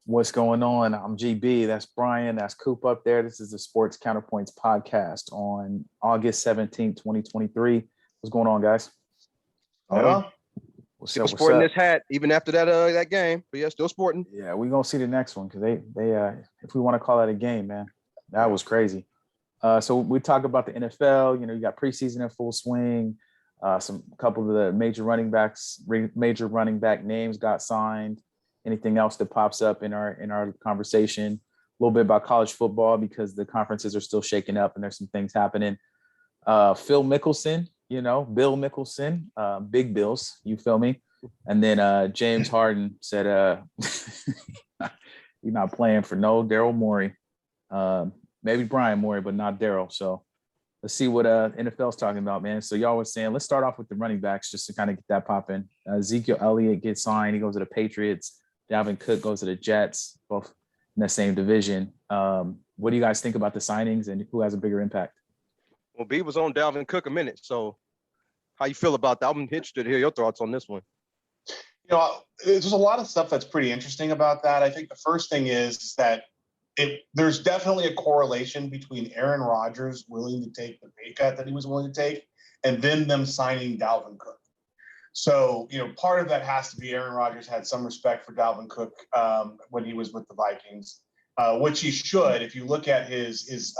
What's going on? I'm GB. That's Brian. That's Coop up there. This is the Sports Counterpoints podcast on August 17th, 2023. What's going on, guys? Still sporting this hat even after that game, but yeah, still sporting. Yeah, we're gonna see the next one because they if we want to call that a game, man, that was crazy. So we talk about the NFL. You got preseason in full swing. A couple of the major running back names got signed. Anything else that pops up in our conversation? A little bit about college football because the conferences are still shaking up and there's some things happening. Phil Mickelson, Bill Mickelson, big bills, you feel me? And then James Harden said he's not playing for no Daryl Morey. Maybe Brian Morey, but not Daryl. So let's see what NFL's talking about, man. So y'all was saying, let's start off with the running backs just to kind of get that popping. Ezekiel Elliott gets signed. He goes to the Patriots. Dalvin Cook goes to the Jets, both in the same division. What do you guys think about the signings and who has a bigger impact? Well, B was on Dalvin Cook a minute. So how you feel about that? I'm interested to hear your thoughts on this one. There's a lot of stuff that's pretty interesting about that. I think the first thing is that there's definitely a correlation between Aaron Rodgers willing to take the pay cut that he was willing to take and then them signing Dalvin Cook. So, part of that has to be Aaron Rodgers had some respect for Dalvin Cook when he was with the Vikings, which he should. If you look at his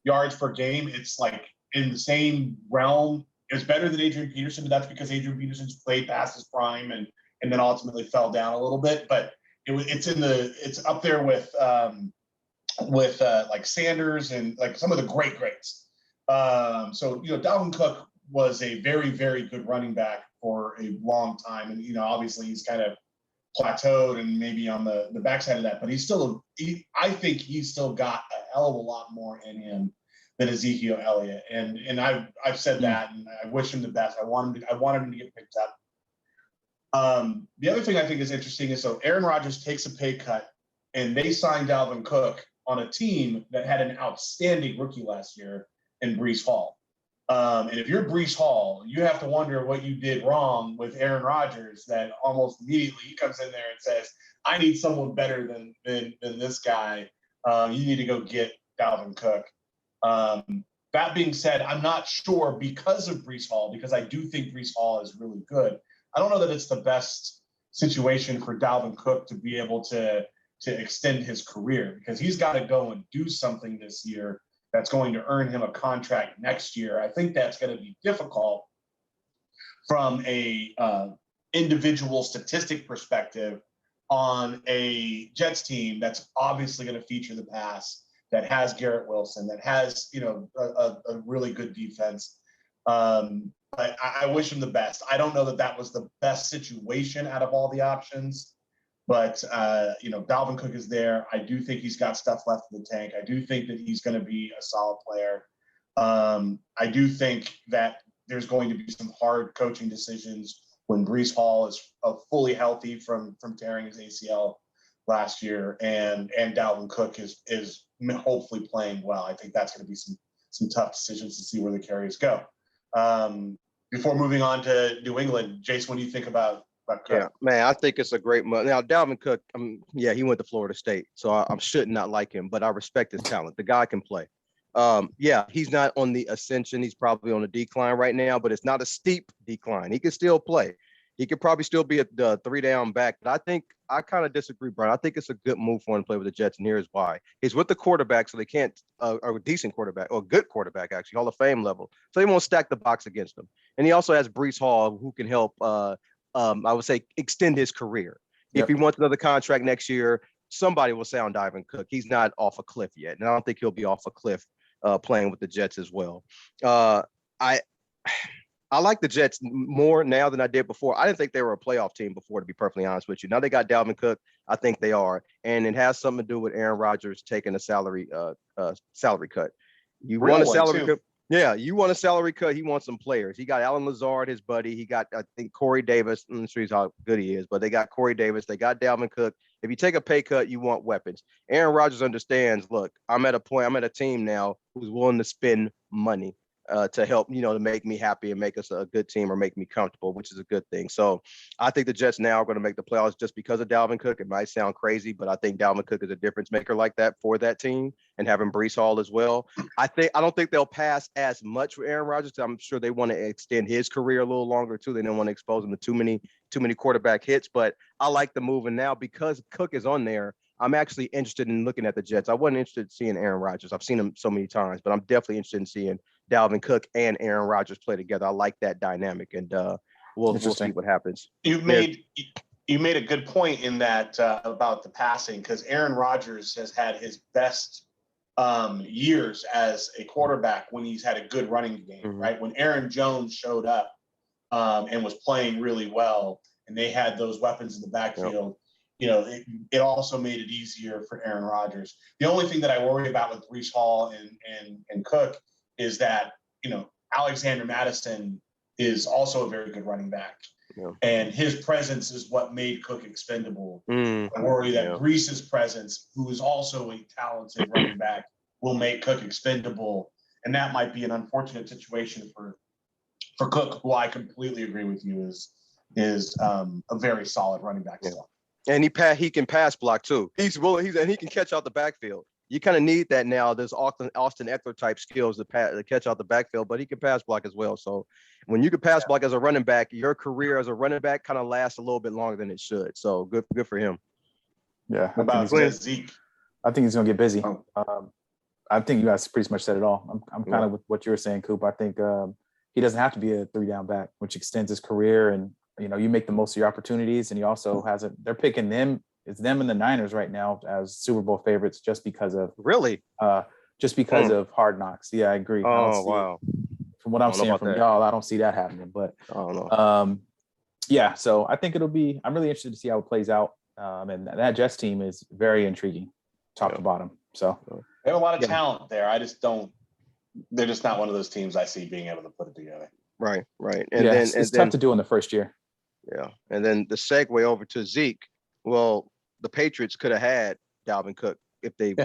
yards per game, it's like in the same realm. It's better than Adrian Peterson, but that's because Adrian Peterson's played past his prime and then ultimately fell down a little bit. But it's up there with like Sanders and like some of the greats. So Dalvin Cook was a very, very good running back for a long time. And, obviously he's kind of plateaued and maybe on the backside of that, but I think he's still got a hell of a lot more in him than Ezekiel Elliott. And I've said that, and I wish him the best. I wanted him to get picked up. The other thing I think is interesting is so Aaron Rodgers takes a pay cut and they signed Dalvin Cook on a team that had an outstanding rookie last year in Breece Hall. And if you're Breece Hall, you have to wonder what you did wrong with Aaron Rodgers that almost immediately he comes in there and says, I need someone better than this guy. You need to go get Dalvin Cook. That being said, I'm not sure because of Breece Hall, because I do think Breece Hall is really good. I don't know that it's the best situation for Dalvin Cook to be able to extend his career because he's got to go and do something this year that's going to earn him a contract next year. I think that's going to be difficult from a individual statistic perspective on a Jets team that's obviously going to feature the pass, that has Garrett Wilson, that has, a really good defense. But I wish him the best. I don't know that was the best situation out of all the options. But, Dalvin Cook is there. I do think he's got stuff left in the tank. I do think that he's going to be a solid player. I do think that there's going to be some hard coaching decisions when Breece Hall is fully healthy from tearing his ACL last year, and Dalvin Cook is hopefully playing well. I think that's going to be some tough decisions to see where the carriers go. Before moving on to New England, Jason, what do you think about Cook? Yeah, man, I think it's a great move. Now, Dalvin Cook, he went to Florida State, so I should not like him, but I respect his talent. The guy can play. He's not on the ascension. He's probably on a decline right now, but it's not a steep decline. He can still play. He could probably still be the 3-down back. But I kind of disagree, Brian. I think it's a good move for him to play with the Jets, and here's why. He's with the quarterback, so they can't a decent quarterback, or a good quarterback, actually, Hall of Fame level. So they won't stack the box against him. And he also has Breece Hall, who can help, I would say, extend his career. Yep. If he wants another contract next year, somebody will say on Dalvin Cook. He's not off a cliff yet, and I don't think he'll be off a cliff playing with the Jets as well. I like the Jets more now than I did before. I didn't think they were a playoff team before, to be perfectly honest with you. Now they got Dalvin Cook. I think they are. And it has something to do with Aaron Rodgers taking a salary cut. You want a salary cut? Yeah, you want a salary cut. He wants some players. He got Alan Lazard, his buddy. He got, I think, Corey Davis. I'm not sure how good he is, but they got Corey Davis. They got Dalvin Cook. If you take a pay cut, you want weapons. Aaron Rodgers understands, look, I'm at a team now who's willing to spend money. to help, to make me happy and make us a good team or make me comfortable, which is a good thing. So I think the Jets now are going to make the playoffs just because of Dalvin Cook. It might sound crazy, but I think Dalvin Cook is a difference maker like that for that team, and having Breece Hall as well. I don't think they'll pass as much for Aaron Rodgers. I'm sure they want to extend his career a little longer too. They don't want to expose him to too many quarterback hits, but I like the move. And now because Cook is on there, I'm actually interested in looking at the Jets. I wasn't interested in seeing Aaron Rodgers. I've seen him so many times, but I'm definitely interested in seeing Dalvin Cook and Aaron Rodgers play together. I like that dynamic, and we'll see what happens. You made a good point in that about the passing, because Aaron Rodgers has had his best years as a quarterback when he's had a good running game, right? When Aaron Jones showed up and was playing really well, and they had those weapons in the backfield. It also made it easier for Aaron Rodgers. The only thing that I worry about with Breece Hall and Cook is that, Alexander Mattison is also a very good running back. Yeah. And his presence is what made Cook expendable. I worry that Breece's presence, who is also a talented running back, will make Cook expendable. And that might be an unfortunate situation for Cook, who I completely agree with you is a very solid running back still. And he can pass block too. He's willing. And he can catch out the backfield. You kind of need that now. There's Austin Eckler type skills to catch out the backfield, but he can pass block as well. So when you can pass block as a running back, your career as a running back kind of lasts a little bit longer than it should. So good for him. Yeah. About Zeke? I think he's gonna get busy. I think you guys pretty much said it all. I'm kind of with what you were saying, Coop. I think he doesn't have to be a 3-down back, which extends his career, and you make the most of your opportunities. And he also they're picking them. It's them and the Niners right now as Super Bowl favorites just because of of Hard Knocks. Yeah, I agree. Wow. From what I'm seeing from y'all, I don't see that happening. But I don't know. Yeah, so I think I'm really interested to see how it plays out. And that Jets team is very intriguing, top to bottom. So they have a lot of talent there. They're just not one of those teams I see being able to put it together. Right. And it's tough to do in the first year. Yeah. And then the segue over to Zeke. Well, the Patriots could have had Dalvin Cook if they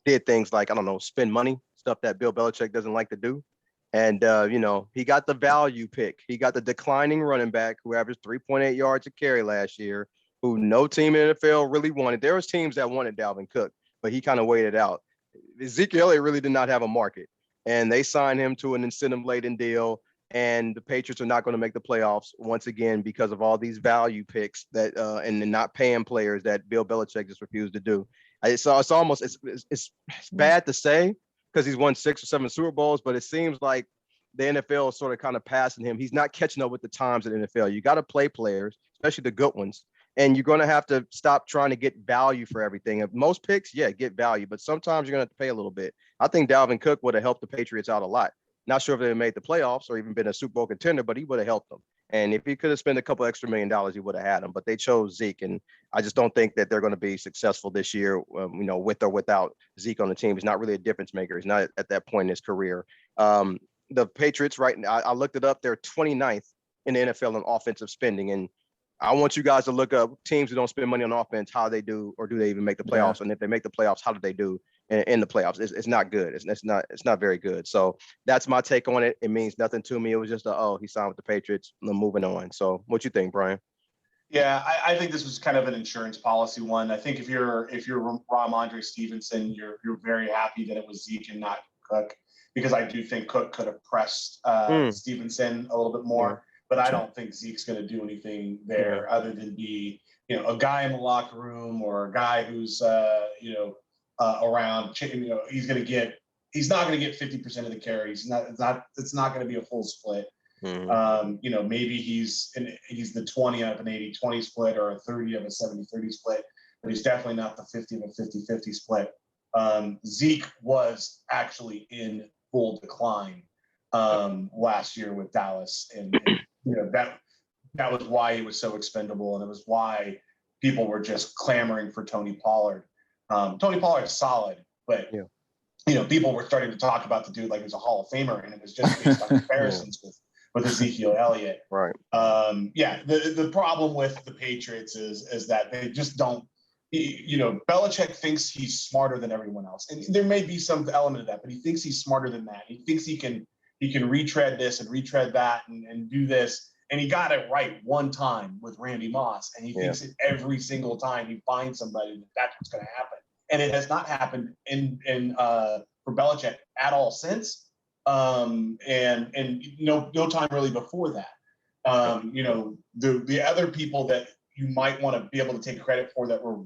did things like, I don't know, spend money, stuff that Bill Belichick doesn't like to do. And, he got the value pick. He got the declining running back who averaged 3.8 yards a carry last year, who no team in the NFL really wanted. There was teams that wanted Dalvin Cook, but he kind of waited out. Ezekiel Elliott really did not have a market, and they signed him to an incentive-laden deal. And the Patriots are not going to make the playoffs once again because of all these value picks that and not paying players that Bill Belichick just refused to do. It's bad to say because he's won 6 or 7 Super Bowls, but it seems like the NFL is sort of kind of passing him. He's not catching up with the times in the NFL. You got to play players, especially the good ones, and you're going to have to stop trying to get value for everything. If most picks, get value, but sometimes you're going to have to pay a little bit. I think Dalvin Cook would have helped the Patriots out a lot. Not sure if they had made the playoffs or even been a Super Bowl contender, but he would have helped them. And if he could have spent a couple extra $1 million, he would have had him. But they chose Zeke, and I just don't think that they're going to be successful this year. With or without Zeke on the team, he's not really a difference maker. He's not at that point in his career. The Patriots, right now, I looked it up. They're 29th in the NFL in offensive spending, and I want you guys to look up teams who don't spend money on offense, how they do, or do they even make the playoffs? Yeah. And if they make the playoffs, how do they do in the playoffs? It's not good. It's not very good. So that's my take on it. It means nothing to me. It was just he signed with the Patriots. I'm moving on. So what you think, Brian? Yeah, I think this was kind of an insurance policy one. I think if you're Ramondre Stevenson, you're very happy that it was Zeke and not Cook, because I do think Cook could have pressed Stevenson a little bit more. But I don't think Zeke's going to do anything there other than be, a guy in the locker room or a guy who's, around. He's not going to get 50% of the carries. It's not going to be a full split. Maybe he's the 20 of an 80-20 split or a 30 of a 70-30 split, but he's definitely not the 50 of a 50-50 split. Zeke was actually in full decline last year with Dallas, and that was why he was so expendable, and it was why people were just clamoring for Tony Pollard. Tony Pollard's solid, but people were starting to talk about the dude like he was a Hall of Famer, and it was just based on comparisons with Ezekiel Elliott. Right. The problem with the Patriots is that they just don't. Belichick thinks he's smarter than everyone else, and there may be some element of that, but he thinks he's smarter than that. He thinks he can he can retread this and retread that and do this. And he got it right one time with Randy Moss, and he thinks it every single time he finds somebody that's what's going to happen. And it has not happened for Belichick at all since. And no time really before that. The other people that you might want to be able to take credit for that were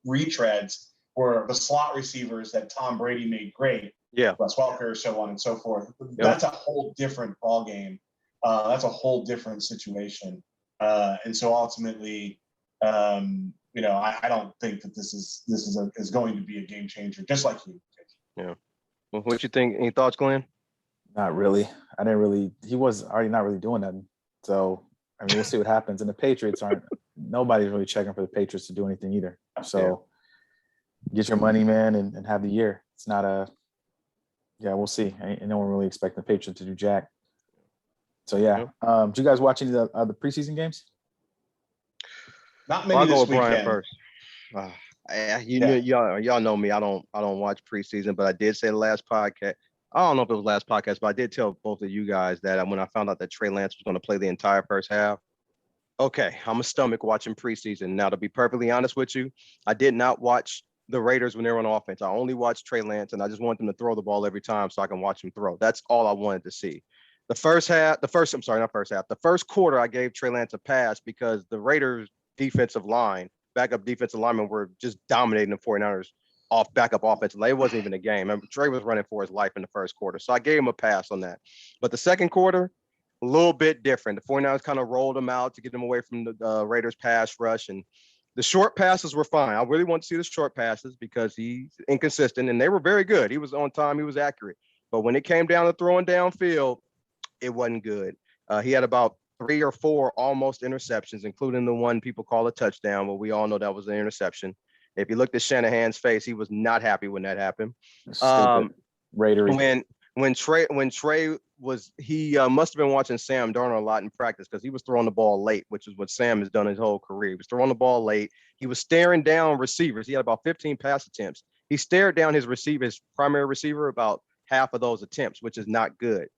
retreads were the slot receivers that Tom Brady made great. Yeah. Wes Welker, so on and so forth. That's a whole different ballgame. That's a whole different situation. And so ultimately, I don't think that this is going to be a game changer, just like you. Yeah. Well, what you think? Any thoughts, Glenn? Not really. He was already not really doing nothing. So, I mean, we'll see what happens. And the Patriots nobody's really checking for the Patriots to do anything either. So get your money, man, and have the year. It's not we'll see. No one really expecting the Patriots to do jack. So, did you guys watch any of the preseason games? Not many this weekend. First. Y'all know me. I don't watch preseason, but I did say the last podcast. I don't know if it was last podcast, but I did tell both of you guys that when I found out that Trey Lance was going to play the entire first half, okay, I'm a stomach watching preseason. Now, to be perfectly honest with you, I did not watch the Raiders when they were on offense. I only watched Trey Lance, and I just want them to throw the ball every time so I can watch him throw. That's all I wanted to see. The first quarter, I gave Trey Lance a pass because the Raiders backup defensive linemen were just dominating the 49ers off backup offense. It wasn't even a game. Remember, Trey was running for his life in the first quarter. So I gave him a pass on that. But the second quarter, a little bit different. The 49ers kind of rolled him out to get him away from the Raiders pass rush. And the short passes were fine. I really want to see the short passes because he's inconsistent, and they were very good. He was on time. He was accurate. But when it came down to throwing downfield, it wasn't good. He had about 3 or 4 almost interceptions, including the one people call a touchdown, but we all know that was an interception. If you looked at Shanahan's face, he was not happy when that happened. Raidery. When Trey was, he must have been watching Sam Darnold a lot in practice because he was throwing the ball late, which is what Sam has done his whole career. He was throwing the ball late. He was staring down receivers. He had about 15 pass attempts. He stared down his primary receiver, about half of those attempts, which is not good.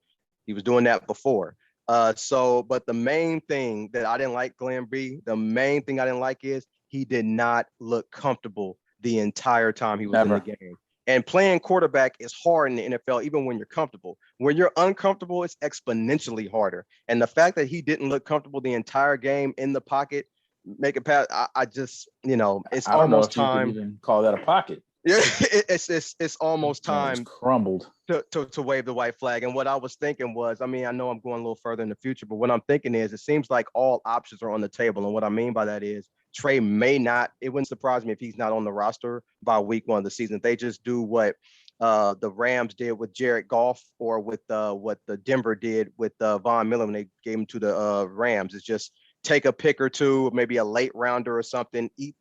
He was doing that before. But the main thing that I didn't like, Glenn B, is he did not look comfortable the entire time he was in the game. And playing quarterback is hard in the NFL, even when you're comfortable. When you're uncomfortable, it's exponentially harder. And the fact that he didn't look comfortable the entire game in the pocket, make it pass, I just, it's almost time. You could even call that a pocket. Yeah, it's almost time crumbled to wave the white flag. And what I was thinking was, I know I'm going a little further in the future, but what I'm thinking is it seems like all options are on the table. And what I mean by that is Trey may not, it wouldn't surprise me if he's not on the roster by week 1 of the season. They just do what the Rams did with Jared Goff, or with what the Denver did with Von Miller when they gave him to the Rams. It's just take a pick or two, maybe a late rounder or something, eat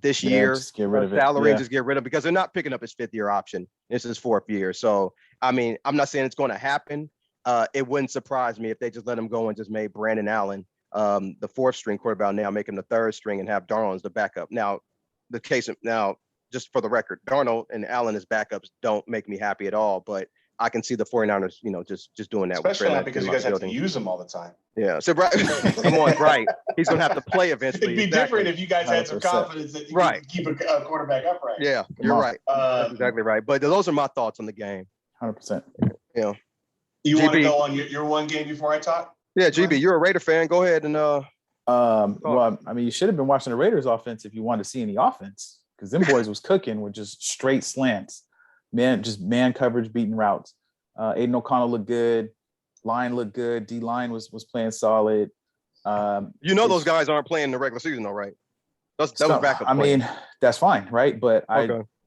this year, just get rid of salary, and just get rid of it, because they're not picking up his 5th year option. This is 4th year. So, I'm not saying it's going to happen. It wouldn't surprise me if they just let him go and just made Brandon Allen the 4th string quarterback, now make him the 3rd string and have Darnold as the backup. Now, just for the record, Darnold and Allen as backups don't make me happy at all, but I can see the 49ers, just doing that. Especially not because you guys have to use them all the time. Yeah. So, right. Come on, right. He's going to have to play eventually. It'd be different if you guys had some confidence that you could keep a quarterback upright. Yeah, you're right. That's exactly right. But those are my thoughts on the game. 100%. Yeah. You want to go on your one game before I talk? Yeah, GB, you're a Raider fan. Go ahead and you should have been watching the Raiders offense if you wanted to see any offense, because them boys was cooking with just straight slants. Man coverage, beating routes. Aiden O'Connell looked good. Line looked good. D-line was playing solid. Those guys aren't playing the regular season, though, right? That was backup. That's fine, right? But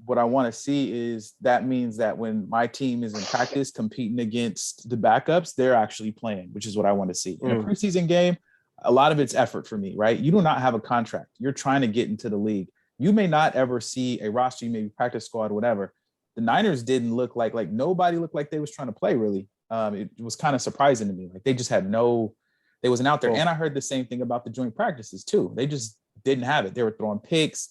what I want to see is that means that when my team is in practice competing against the backups, they're actually playing, which is what I want to see. In a preseason game, a lot of it's effort for me, right? You do not have a contract. You're trying to get into the league. You may not ever see a roster, you may be practice squad, whatever. The Niners didn't look like nobody looked like they was trying to play, really. It was kind of surprising to me. Like they just had they wasn't out there. And I heard the same thing about the joint practices too. They just didn't have it. They were throwing picks.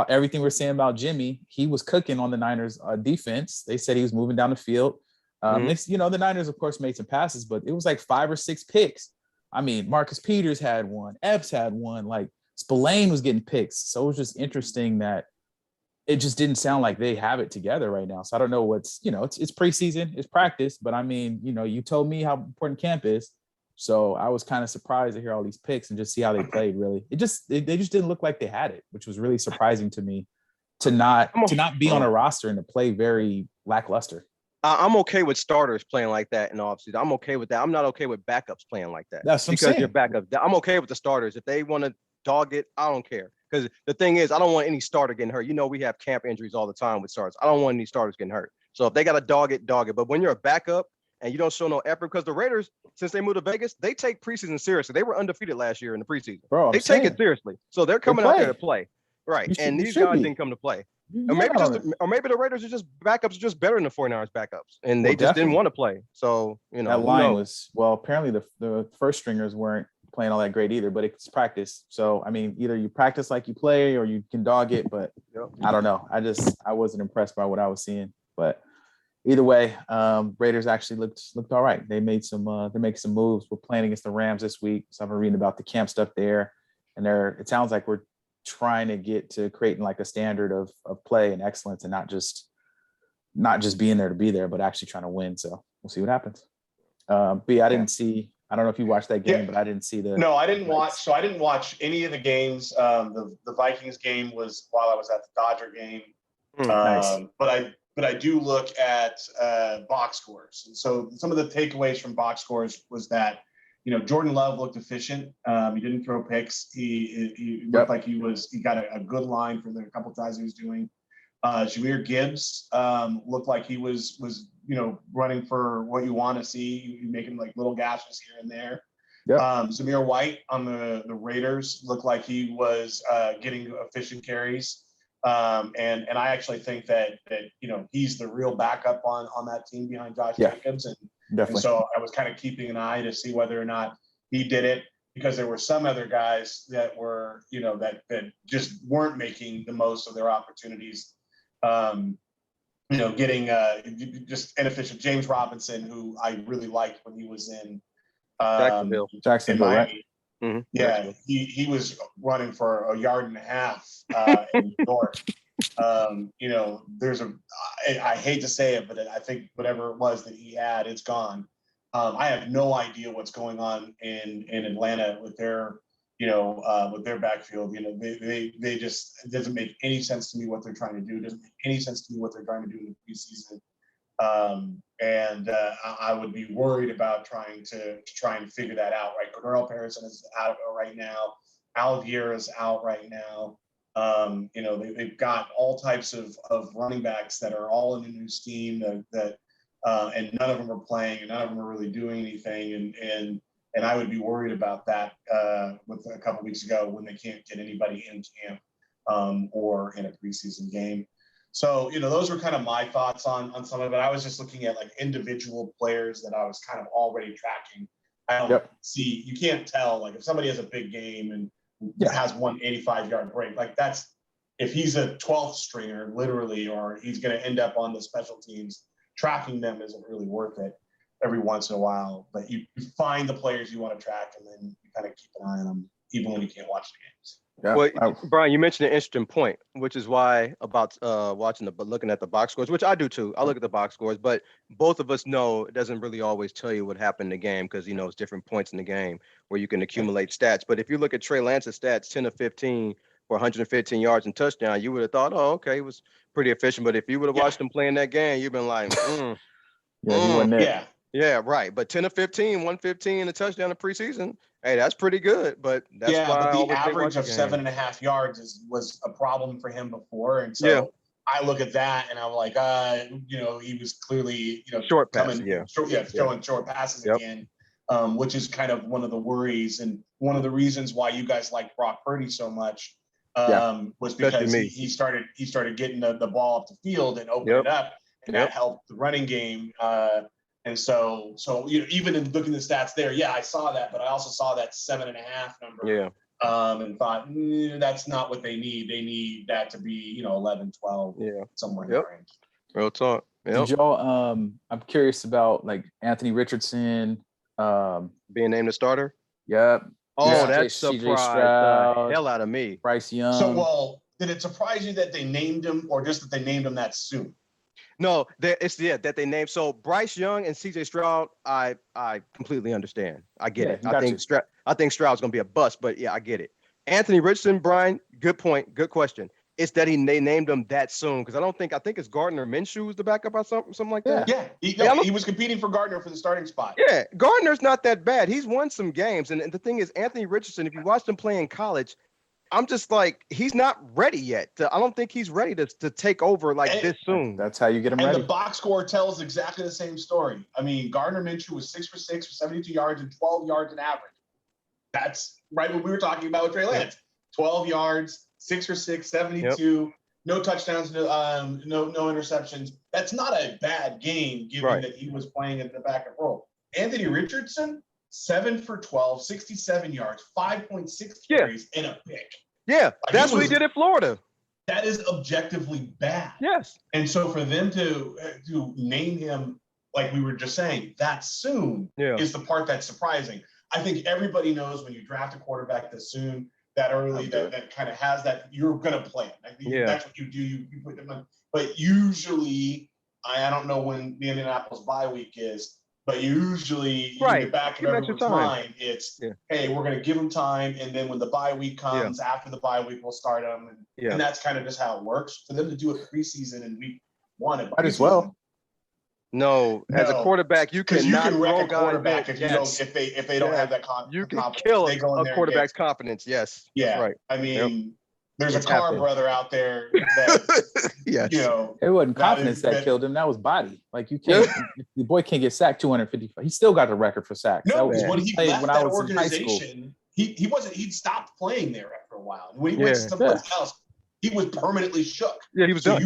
Everything we're saying about Jimmy, he was cooking on the Niners defense. They said he was moving down the field. The Niners, of course, made some passes, but it was like 5 or 6 picks. I mean, Marcus Peters had one, Epps had one, like Spillane was getting picks. So it was just interesting that it just didn't sound like they have it together right now. So I don't know it's preseason, it's practice, but I mean, you told me how important camp is. So I was kind of surprised to hear all these picks and just see how they played. Really, they just didn't look like they had it, which was really surprising to me to not be on a roster and to play very lackluster. I'm okay with starters playing like that in the offseason. I'm okay with that. I'm not okay with backups playing like that. That's what because I'm you're backup. I'm okay with the starters. If they want to dog it, I don't care. Because the thing is, I don't want any starter getting hurt. We have camp injuries all the time with starters. I don't want any starters getting hurt. So if they got to dog it, dog it. But when you're a backup and you don't show no effort, because the Raiders, since they moved to Vegas, they take preseason seriously. They were undefeated last year in the preseason. They take it seriously. So they're coming out there to play. Right. And these guys didn't come to play. Or maybe the Raiders are just backups are just better than the 49ers backups. And they just didn't want to play. So, that line was, apparently the first stringers weren't playing all that great either, but it's practice. So, I mean, either you practice like you play or you can dog it, but I don't know. I wasn't impressed by what I was seeing, but either way, Raiders actually looked all right. They made some moves. We're playing against the Rams this week. So I've been reading about the camp stuff there, and it sounds like we're trying to get to creating like a standard of play and excellence, and not just being there to be there, but actually trying to win. So we'll see what happens. B, I don't know if you watched that game, but I didn't see No, I didn't watch. So I didn't watch any of the games. The Vikings game was while I was at the Dodger game. Nice. But I do look at box scores. And so some of the takeaways from box scores was that, Jordan Love looked efficient. He didn't throw picks. He looked like he got a good line for the couple tries he was doing. Jahmyr Gibbs looked like he was running for what you want to see, making like little gashes here and there. Zamir White on the Raiders looked like he was getting efficient carries. And I actually think that he's the real backup on that team behind Josh Jacobs. And so I was kind of keeping an eye to see whether or not he did it, because there were some other guys that were, that just weren't making the most of their opportunities. Getting just inefficient. James Robinson, who I really liked when he was in Jacksonville, Miami. Right? Mm-hmm. Yeah, he was running for 1.5 yards in New York. I hate to say it, but I think whatever it was that he had, it's gone. I have no idea what's going on in Atlanta with their backfield. They just, it doesn't make any sense to me what they're trying to do. It doesn't make any sense to me what they're trying to do in the preseason. I would be worried about trying and figure that out. Right, Cordero Patterson is out right now. Algier is out right now. They've got all types of running backs that are all in a new scheme that and none of them are playing, and none of them are really doing anything. And I would be worried about that with a couple of weeks ago when they can't get anybody in camp or in a preseason game. So, those were kind of my thoughts on some of it. I was just looking at like individual players that I was kind of already tracking. I don't see, you can't tell, like if somebody has a big game and has one 85-yard break, like that's, if he's a 12th stringer, literally, or he's going to end up on the special teams, tracking them isn't really worth it every once in a while. But you find the players you want to track, and then you kind of keep an eye on them, even when you can't watch the games. Yeah. Well, Brian, you mentioned an interesting point, which is why about looking at the box scores, which I do too. I look at the box scores, but both of us know it doesn't really always tell you what happened in the game, because it's different points in the game where you can accumulate stats. But if you look at Trey Lance's stats, 10 of 15 for 115 yards and touchdown, you would have thought, oh, okay, he was pretty efficient. But if you would have watched him playing that game, you've been like, he wasn't there. Yeah, right. But 10 of 15, 115 and a touchdown in preseason. Hey, that's pretty good. But that's why but the average of 7.5 yards was a problem for him before. And so I look at that and I'm like, he was clearly, short passes, throwing short passes again, which is kind of one of the worries and one of the reasons why you guys like Brock Purdy so much was because he started getting the ball up the field and opening it up, and that helped the running game. And so even in looking at the stats there, I saw that, but I also saw that 7.5 number. And thought that's not what they need. They need that to be 11, 12, somewhere in the range. Real talk. Did y'all? I'm curious about like Anthony Richardson. Being named a starter. Yep. Oh, Yeah. that CJ surprised Stroud, the hell out of me. Bryce Young. So, well, did it surprise you that they named him, or just that they named him that soon? No, that they named. So Bryce Young and CJ Stroud, I completely understand. I get it. I think Stroud's gonna be a bust, but yeah, I get it. Anthony Richardson, Brian, good point, good question. It's that they named him that soon because I think it's Gardner Minshew was the backup or something like that. Yeah, he was competing for Gardner for the starting spot. Yeah, Gardner's not that bad. He's won some games, and the thing is, Anthony Richardson, if you watched him play in college, I'm just like, he's not ready yet. I don't think he's ready to take over this soon. That's how you get him ready. And the box score tells exactly the same story. I mean, Gardner Minshew was 6 for 6 for 72 yards and 12 yards in average. That's right what we were talking about with Trey Lance. 12 yards, 6 for 6, 72, no touchdowns, no interceptions. That's not a bad game given that he was playing in the backup role. Anthony Richardson, 7 for 12, 67 yards, 5.6 carries, and a pick. Yeah, that's what he did in Florida. That is objectively bad. Yes. And so for them to name him, like we were just saying, that soon is the part that's surprising. I think everybody knows when you draft a quarterback this soon, that early, that kind of has that, you're going to play it. That's what you do. You put them in. But usually, I don't know when the Indianapolis bye week is, but usually in the back of everyone's mind, it's, hey, we're going to give them time. And then when the bye week comes, after the bye week, we'll start them. And that's kind of just how it works. For them to do a preseason in week 1. Might as well. No, as a quarterback, you can wreck a quarterback if they don't have that confidence. You can kill a quarterback's confidence. Yes. Yeah. Right. I mean, there's a Carr brother out there that it wasn't confidence that killed him. That was body. Like you can't, the boy can't get sacked 255. He still got the record for sacks. No, because when he left that organization, he'd stopped playing there after a while. And when he went someplace else, he was permanently shook. Yeah, he was done.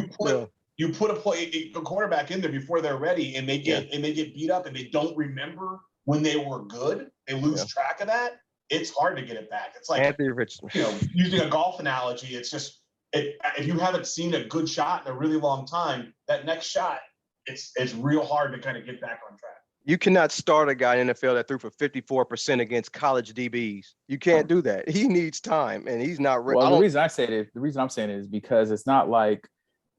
You put a quarterback in there before they're ready, and they get beat up, and they don't remember when they were good. They lose track of that. It's hard to get it back. It's like Anthony Richardson. Using a golf analogy, it's just if you haven't seen a good shot in a really long time, that next shot, it's real hard to kind of get back on track. You cannot start a guy in the NFL that threw for 54% against college DBs. You can't do that. He needs time, and he's not ready. Well, the reason I'm saying it is because it's not like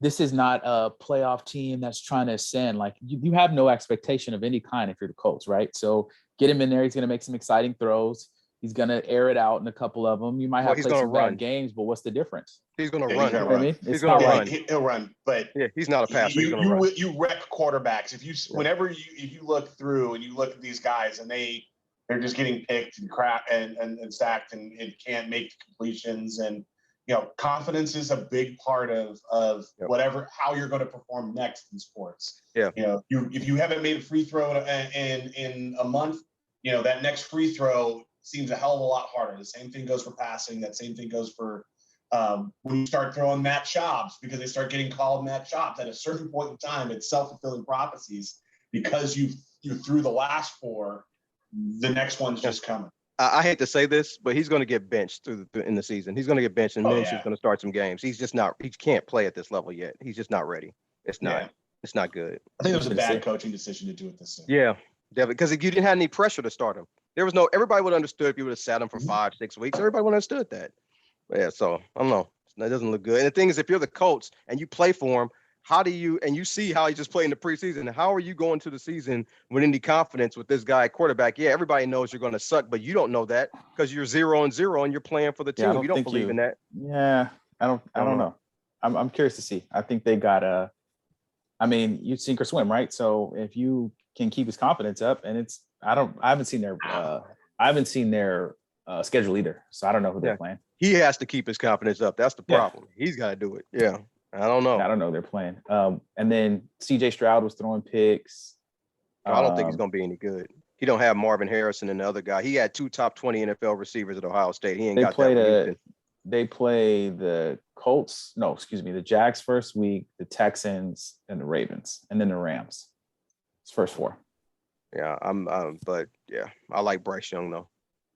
this is not a playoff team that's trying to ascend. Like you have no expectation of any kind if you're the Colts, right? So get him in there. He's going to make some exciting throws. He's going to air it out in a couple of them. You might have played some bad games, but what's the difference? He's going to run. You know what I mean? He's going to run. He'll run, but he's not a passer. You wreck quarterbacks. If you look through and you look at these guys and they're just getting picked and crap and sacked and can't make completions, and confidence is a big part of how you're going to perform next in sports. Yeah. If you haven't made a free throw in a month, that next free throw seems a hell of a lot harder. The same thing goes for passing. That same thing goes for when you start throwing Matt Schaubs, because they start getting called Matt Schaubs. At a certain point in time, it's self-fulfilling prophecies because you threw the last 4, the next one's just coming. I hate to say this, but he's going to get benched in the season. He's going to get benched, and Minshew's going to start some games. He's just not. He can't play at this level yet. He's just not ready. It's not. Yeah. It's not good. I think it was a bad coaching decision to do it this season. Yeah, because you didn't have any pressure to start him. There was no. Everybody would have understood if you would have sat him for 5-6 weeks. Everybody would have understood that. But yeah, so I don't know. That doesn't look good. And the thing is, if you're the Colts and you play for him, how do you, and you see how he just played in the preseason, how are you going to the season with any confidence with this guy at quarterback? Yeah, everybody knows you're going to suck, but you don't know that because you're 0-0 and you're playing for the team. You don't believe in that. Yeah, I don't know. I'm curious to see. I think they got you sink or swim, right? So if you can keep his confidence up, and I haven't seen their schedule either, so I don't know who they're playing. He has to keep his confidence up. That's the problem. He's got to do it. Yeah. I don't know. I don't know who they're playing. And then CJ Stroud was throwing picks. I don't think he's going to be any good. He don't have Marvin Harrison and the other guy. He had 2 top 20 NFL receivers at Ohio State. He ain't got that. They play the Colts. No, excuse me. The Jags first week, the Texans, and the Ravens, and then the Rams. It's first 4. Yeah, but yeah, I like Bryce Young though.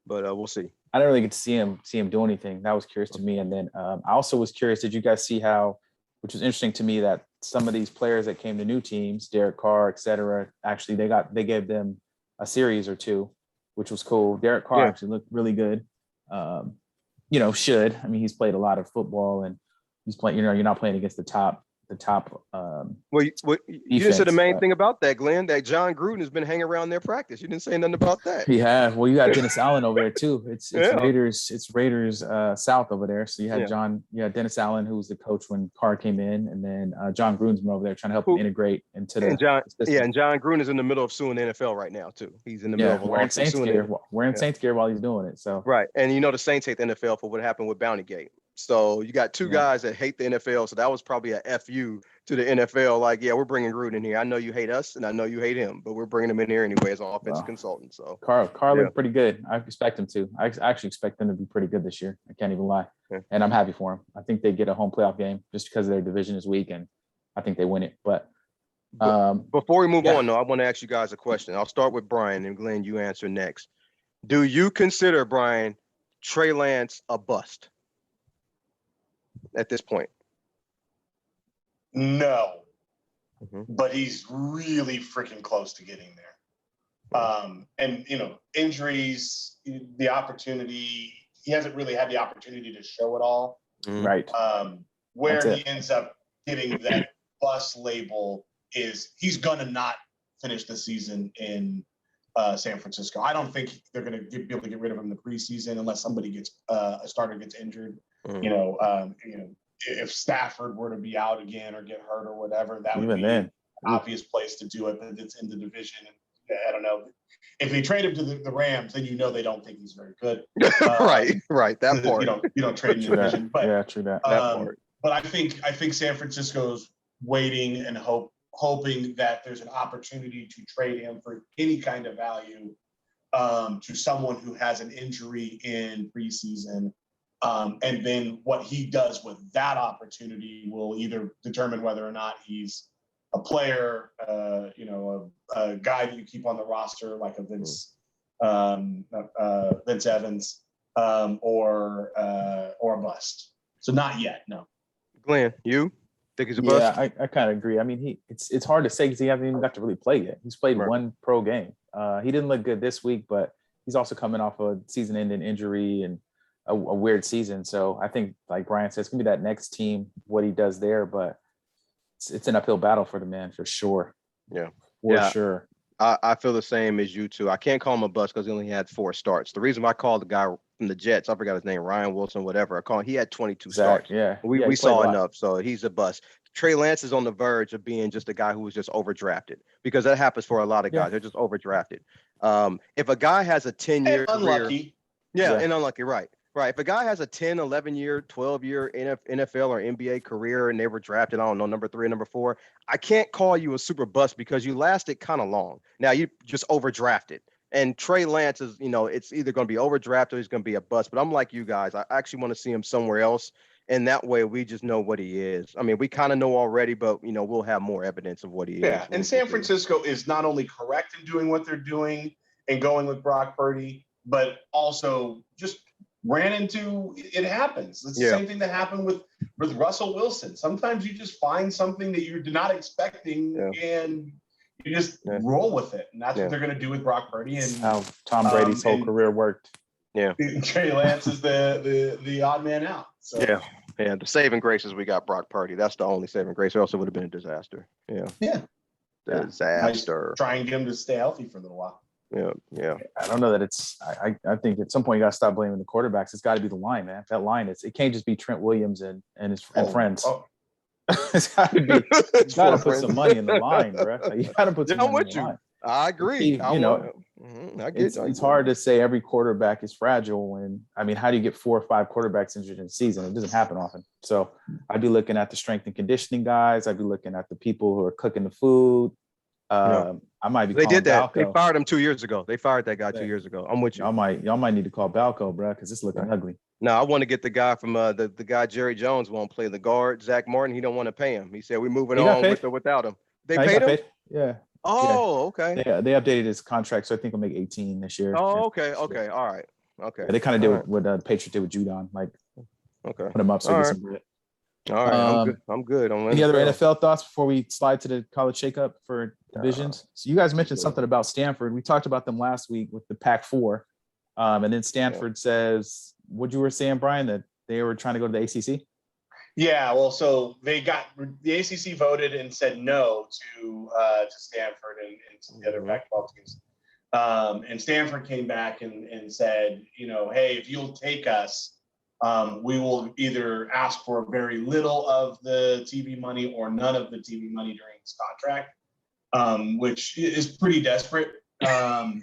But we'll see. I didn't really get to see him do anything. That was curious to me. And then I also was curious. Did you guys see how? Which was interesting to me, that some of these players that came to new teams, Derek Carr, et cetera, actually they gave them a series or two, which was cool. Derek Carr actually looked really good. I mean, he's played a lot of football and he's playing, you're not playing against the top. Well, you didn't say the main thing about that, Glenn, that John Gruden has been hanging around their practice. You didn't say nothing about that. Yeah. Well, you got Dennis Allen over there too. It's Raiders South over there. So you had Dennis Allen, who was the coach when Carr came in, and then John Gruden's been over there trying to help him integrate into the system. And John Gruden is in the middle of suing the NFL right now too. He's in the middle of wearing Saints gear. Wearing Saints gear while he's doing it. So right. And the Saints hate the NFL for what happened with Bountygate. So you got two guys that hate the NFL. So that was probably a FU to the NFL. Like, we're bringing Gruden in here. I know you hate us and I know you hate him, but we're bringing him in here anyway as an offensive consultant. So Carr looked pretty good. I expect him to. I actually expect them to be pretty good this year. I can't even lie. Yeah. And I'm happy for him. I think they get a home playoff game just because their division is weak and I think they win it. But before we move on, though, I want to ask you guys a question. I'll start with Brian and Glenn, you answer next. Do you consider, Brian, Trey Lance a bust at this point? No, but he's really freaking close to getting there. And injuries, the opportunity, he hasn't really had the opportunity to show it all. Right. Where he ends up getting that bust label is he's gonna not finish the season in San Francisco. I don't think they're gonna be able to get rid of him in the preseason unless somebody a starter gets injured. If Stafford were to be out again or get hurt or whatever, that would be an obvious place to do it, but it's in the division. And I don't know. If they trade him to the Rams, then they don't think he's very good. Right. That part. You don't trade in the division. But, true that. That part. But I think San Francisco's waiting and hoping that there's an opportunity to trade him for any kind of value to someone who has an injury in preseason. And then what he does with that opportunity will either determine whether or not he's a player, a guy that you keep on the roster like a Vince Evans, or a bust. So not yet, no. Glenn, you think he's a bust? Yeah, I kind of agree. I mean, it's hard to say because he hasn't even got to really play yet. He's played one pro game. He didn't look good this week, but he's also coming off a season-ending injury and a weird season. So I think, like Brian says, it's gonna be that next team, what he does there, but it's an uphill battle for the man for sure. Yeah. For sure. I feel the same as you two. I can't call him a bust because he only had 4 starts. The reason why I called the guy from the Jets, I forgot his name, Ryan Wilson, whatever. He had 22 starts. Yeah. We saw enough. So he's a bust. Trey Lance is on the verge of being just a guy who was just overdrafted because that happens for a lot of guys. They're just overdrafted. If a guy has a 10-year unlucky. Career, and unlucky, right. Right. If a guy has a 10, 11-year, 12-year NFL or NBA career and they were drafted, I don't know, number 3 or number 4, I can't call you a super bust because you lasted kind of long. Now you just overdrafted. And Trey Lance is, it's either going to be overdrafted or he's going to be a bust. But I'm like you guys. I actually want to see him somewhere else. And that way we just know what he is. I mean, we kind of know already, but, we'll have more evidence of what he is. Yeah. And San Francisco is not only correct in doing what they're doing and going with Brock Purdy, but also just ran into it happens. It's the same thing that happened with Russell Wilson. Sometimes you just find something that you're not expecting and you just roll with it. And that's what they're going to do with Brock Purdy. And how Tom Brady's whole career worked. Yeah. Trey Lance is the odd man out. So. Yeah. Yeah. The saving grace is we got Brock Purdy. That's the only saving grace. Or else it would have been a disaster. Yeah. Yeah. Disaster. Trying to get him to stay healthy for a little while. Yeah. I don't know that it's. I think at some point you got to stop blaming the quarterbacks. It's got to be the line, man. That line it can't just be Trent Williams and his friends. It's got to be. You got to put some money in the line, bro. You got to put some money in the line. I agree. I get it's hard to say every quarterback is fragile. And I mean, how do you get 4 or 5 quarterbacks injured in a season? It doesn't happen often. So I'd be looking at the strength and conditioning guys. I'd be looking at the people who are cooking the food. I might be. They did that. Balco. They fired him 2 years ago. They fired that guy 2 years ago. I'm with you. Y'all might need to call Balco, bro, because it's looking ugly. No, I want to get the guy from the guy Jerry Jones won't play the guard. Zach Martin, he don't want to pay him. He said we're moving on with or without him. They paid him. Yeah. Oh, okay. Yeah, they updated his contract, so I think he'll make 18 this year. Oh, okay. All right. Okay. Yeah, they kind of did what the Patriots did with Judon, like put him up so he gets some. All right, I'm good. I'm good. Any other NFL thoughts before we slide to the college shakeup for divisions? So you guys mentioned something about Stanford. We talked about them last week with the Pac-4, and then Stanford says, what you were saying, Brian, that they were trying to go to the ACC. Yeah, well, so the ACC voted and said no to Stanford and some of the other Pac-12 teams. And Stanford came back and said, hey, if you'll take us, we will either ask for very little of the TV money or none of the TV money during this contract, which is pretty desperate, because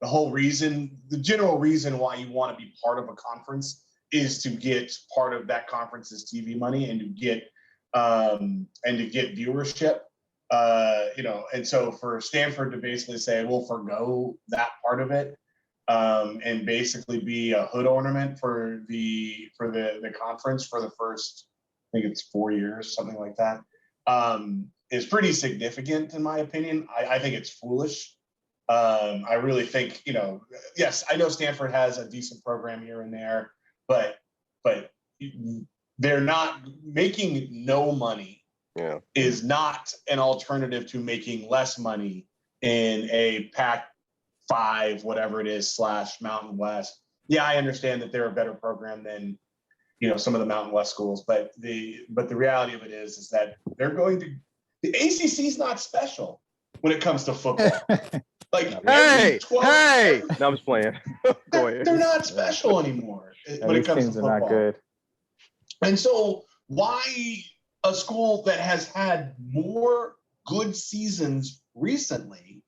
the general reason why you want to be part of a conference is to get part of that conference's TV money and to get viewership. And so for Stanford to basically say, we'll forgo that part of it, and basically be a hood ornament for the conference for the first, I think it's 4 years, something like that, is pretty significant in my opinion. I think it's foolish. I really think, yes, I know Stanford has a decent program here and there, but they're not making no money. Yeah. Is not an alternative to making less money in a Pac-5, whatever it is, / Mountain West. Yeah, I understand that they're a better program than, some of the Mountain West schools, but the reality of it is that the ACC is not special when it comes to football. Like, hey, no, I'm just playing. Go ahead. They're not special anymore when it comes to football. Not good. And so why a school that has had more good seasons recently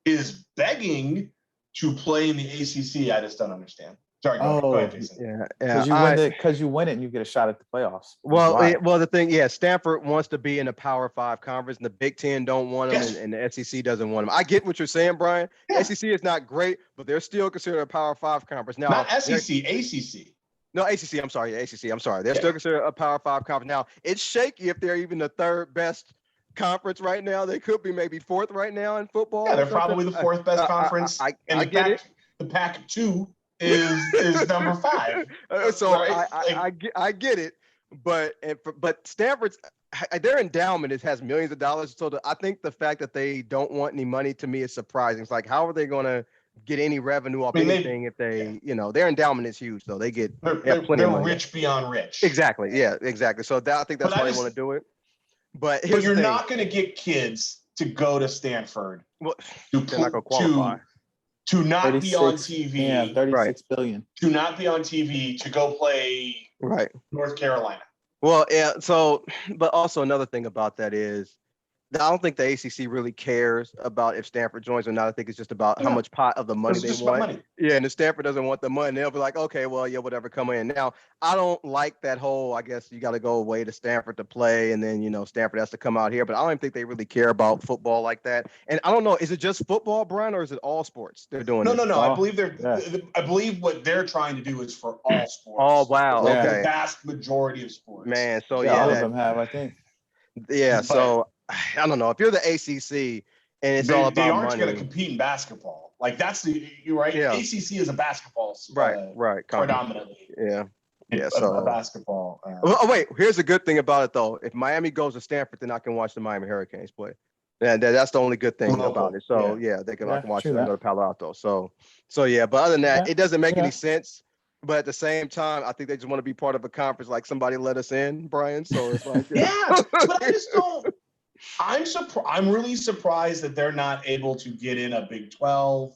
is begging to play in the ACC? I just don't understand. Sorry, go ahead, Jason. Yeah. Because you win it and you get a shot at the playoffs. Well, the thing, Stanford wants to be in a Power 5 conference, and the Big Ten don't want them, and the SEC doesn't want them. I get what you're saying, Brian. Yeah. SEC is not great, but they're still considered a Power 5 conference. Now, not SEC, ACC. No, ACC. I'm sorry. ACC. I'm sorry. They're still considered a Power 5 conference. Now, it's shaky if they're even the third best conference right now. They could be maybe fourth right now in football. Yeah, they're probably the fourth best conference. I get it. The Pac-2 is number 5. So right? I get it, but Stanford's their endowment has millions of dollars. So I think the fact that they don't want any money to me is surprising. It's like, how are they going to get any revenue off anything if they, their endowment is huge, so they have plenty of money. Rich beyond rich. Exactly. Yeah, exactly. So I think that's why they want to do it. But you're not going to get kids to go to Stanford they're not going to qualify. To not be on TV. Yeah, $36 billion. To not be on TV, to go play North Carolina. Well, yeah. So, but also another thing about that is, I don't think the ACC really cares about if Stanford joins or not. I think it's just about how much pot of the money they want. Yeah, and if Stanford doesn't want the money, they'll be like, okay, well, yeah, whatever, come in. Now, I don't like that whole, I guess you got to go away to Stanford to play, and then, Stanford has to come out here. But I don't even think they really care about football like that. And I don't know, is it just football, Brian, or is it all sports they're doing? No. I believe what they're trying to do is for all sports. Oh, wow. Okay. The vast majority of sports. Man, so all of them have, I think. Yeah, so I don't know if you're the ACC and it's all about money. They aren't going to compete in basketball. Like you're right. Yeah. ACC is a basketball, right, predominantly. Yeah. So a basketball. Wait, here's a good thing about it though. If Miami goes to Stanford, then I can watch the Miami Hurricanes play. And that's the only good thing about it. So they can I can watch them go to Palo Alto. So yeah. But other than that, it doesn't make any sense. But at the same time, I think they just want to be part of a conference. Like somebody let us in, Brian. So it's like but I just don't. I'm really surprised that they're not able to get in a Big 12.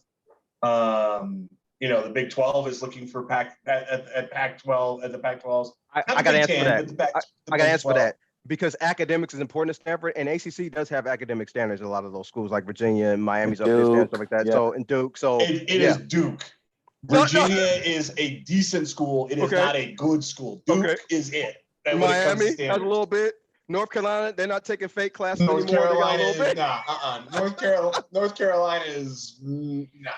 The Big 12 is looking for Pac-12 at the Pac-12s. I got to answer for that. I got to answer for that because academics is important to Stanford, and ACC does have academic standards in a lot of those schools, like Virginia and Miami's up there and stuff like that. Yeah. So and Duke. So it is Duke. Virginia is a decent school. It is not a good school. Duke is it. Miami has a little bit. North Carolina, they're not taking fake classes anymore. North Carolina is not.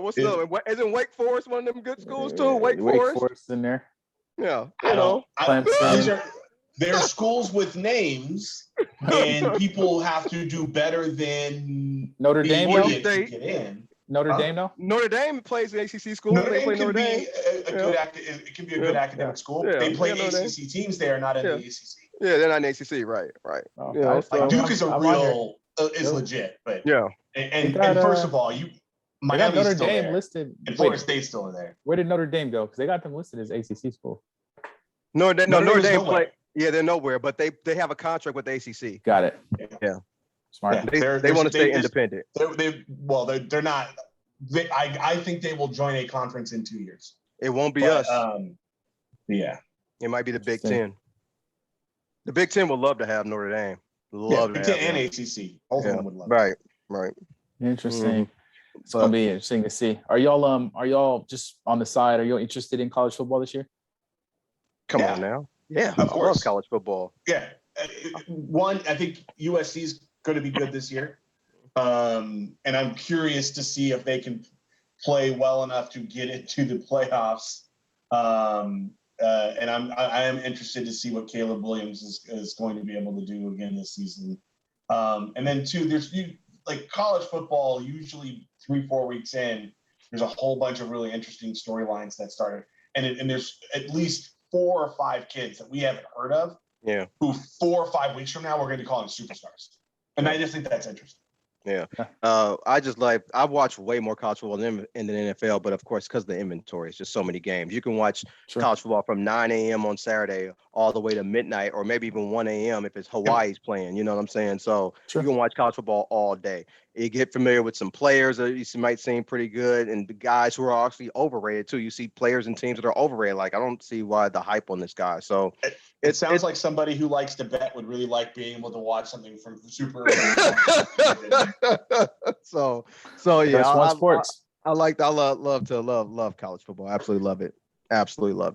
What's the other one? Isn't Wake Forest one of them good schools too? Wake Forest in there. Yeah, they're schools with names, and people have to do better than Notre Dame to get in. Notre Dame, no? Notre Dame plays an ACC school. Notre They Dame play can Notre Dame. be a good it can be a good academic school. Yeah. They play Yeah, Notre Dame. ACC teams there, not in the ACC. Yeah, they're not in the ACC, right. Oh, You know, so, Duke is I'm on here. is legit, but yeah. And got, first of all, Miami's Notre still Dame there, listed. and Florida State's still there. Where did Notre Dame go? Because they got them listed as ACC school. Notre Dame play. Yeah, they're nowhere, but they have a contract with the ACC. Got it. Yeah. Smart. Yeah. They want to stay independent. They're not. I think they will join a conference in 2 years. It won't be us. Yeah. It might be the Big Ten. The Big Ten would love to have Notre Dame. Big Ten and ACC. Both of them would love. Right. Interesting. It's gonna be interesting to see. Are y'all just on the side? Are you interested in college football this year? Come on now. Yeah, of course. I love college football. Yeah. One, I think USC is going to be good this year. And I'm curious to see if they can play well enough to get into the playoffs. And I am interested to see what Caleb Williams is going to be able to do again this season. And then two, there's like college football, usually 3-4 weeks in, there's a whole bunch of really interesting storylines that started. And there's at least 4 or 5 kids that we haven't heard of. Yeah. Who 4 or 5 weeks from now, we're going to be calling superstars. And I just think that's interesting. Yeah. I've watched way more college football in the NFL, but of course, because the inventory is just so many games. You can watch college football from 9 a.m. on Saturday all the way to midnight, or maybe even 1 a.m. if it's Hawaii's playing, you know what I'm saying? So you can watch college football all day. You get familiar with some players that you might seem pretty good, and the guys who are actually overrated too. You see players and teams that are overrated. Like, I don't see why the hype on this guy. So it sounds like somebody who likes to bet would really like being able to watch something from super. so yeah, That's one sports. I love college football. Absolutely love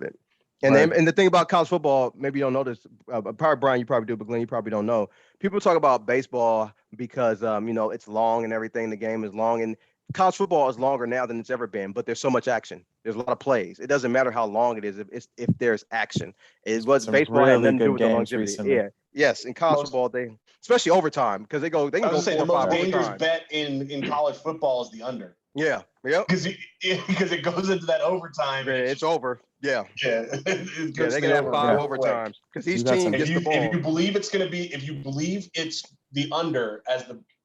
it. And and the thing about college football, maybe you don't know this. Probably Brian, you probably do, but Glenn, you probably don't know. People talk about baseball because it's long and everything. The game is long, and college football is longer now than it's ever been. But there's so much action. There's a lot of plays. It doesn't matter how long it is if there's action. It was baseball had nothing to do with the longevity. Recently. Yeah. Yes, in college football, especially overtime, because they can go 4 or 5 the most dangerous overtime. bet in college football is the under. Yeah. Because it goes into that overtime. Yeah, it's over. Yeah. Yeah. They can have 5 overtimes because each team gets the ball. If you believe it's the under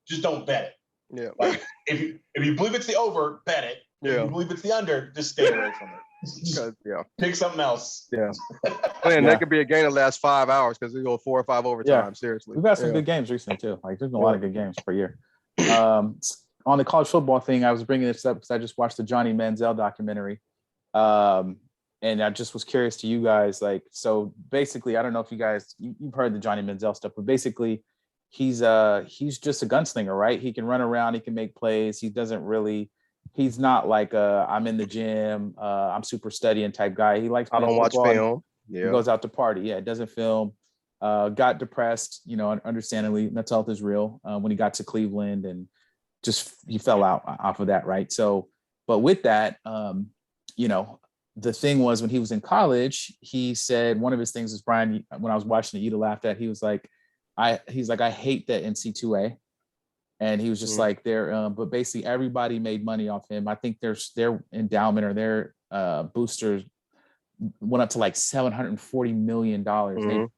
just don't bet it. Yeah. Like if you believe it's the over, bet it. Yeah. If you believe it's the under, just stay away from it. Pick something else. Yeah. Man, that could be a game that lasts 5 hours because we go 4 or 5 overtime. Yeah. Seriously. We've got some good games recently too. Like there's been a lot of good games per year. On the college football thing, I was bringing this up because I just watched the Johnny Manziel documentary. And I just was curious to you guys, like, so basically, I don't know if you guys, you've heard the Johnny Manziel stuff, but basically he's just a gunslinger, right? He can run around, he can make plays. He's not like I'm in the gym, I'm super studying type guy. He likes, I don't watch film. Yeah. He goes out to party. Yeah. Doesn't film. Got depressed, understandably, mental health is real when he got to Cleveland, and just, he fell out off of that. Right. So, but with that, the thing was when he was in college, he said one of his things is, Brian, when I was watching it, you'd have laughed at, he was like, I hate that NC2A. And he was just like there, but basically everybody made money off him. I think their endowment or their boosters went up to like $740 million.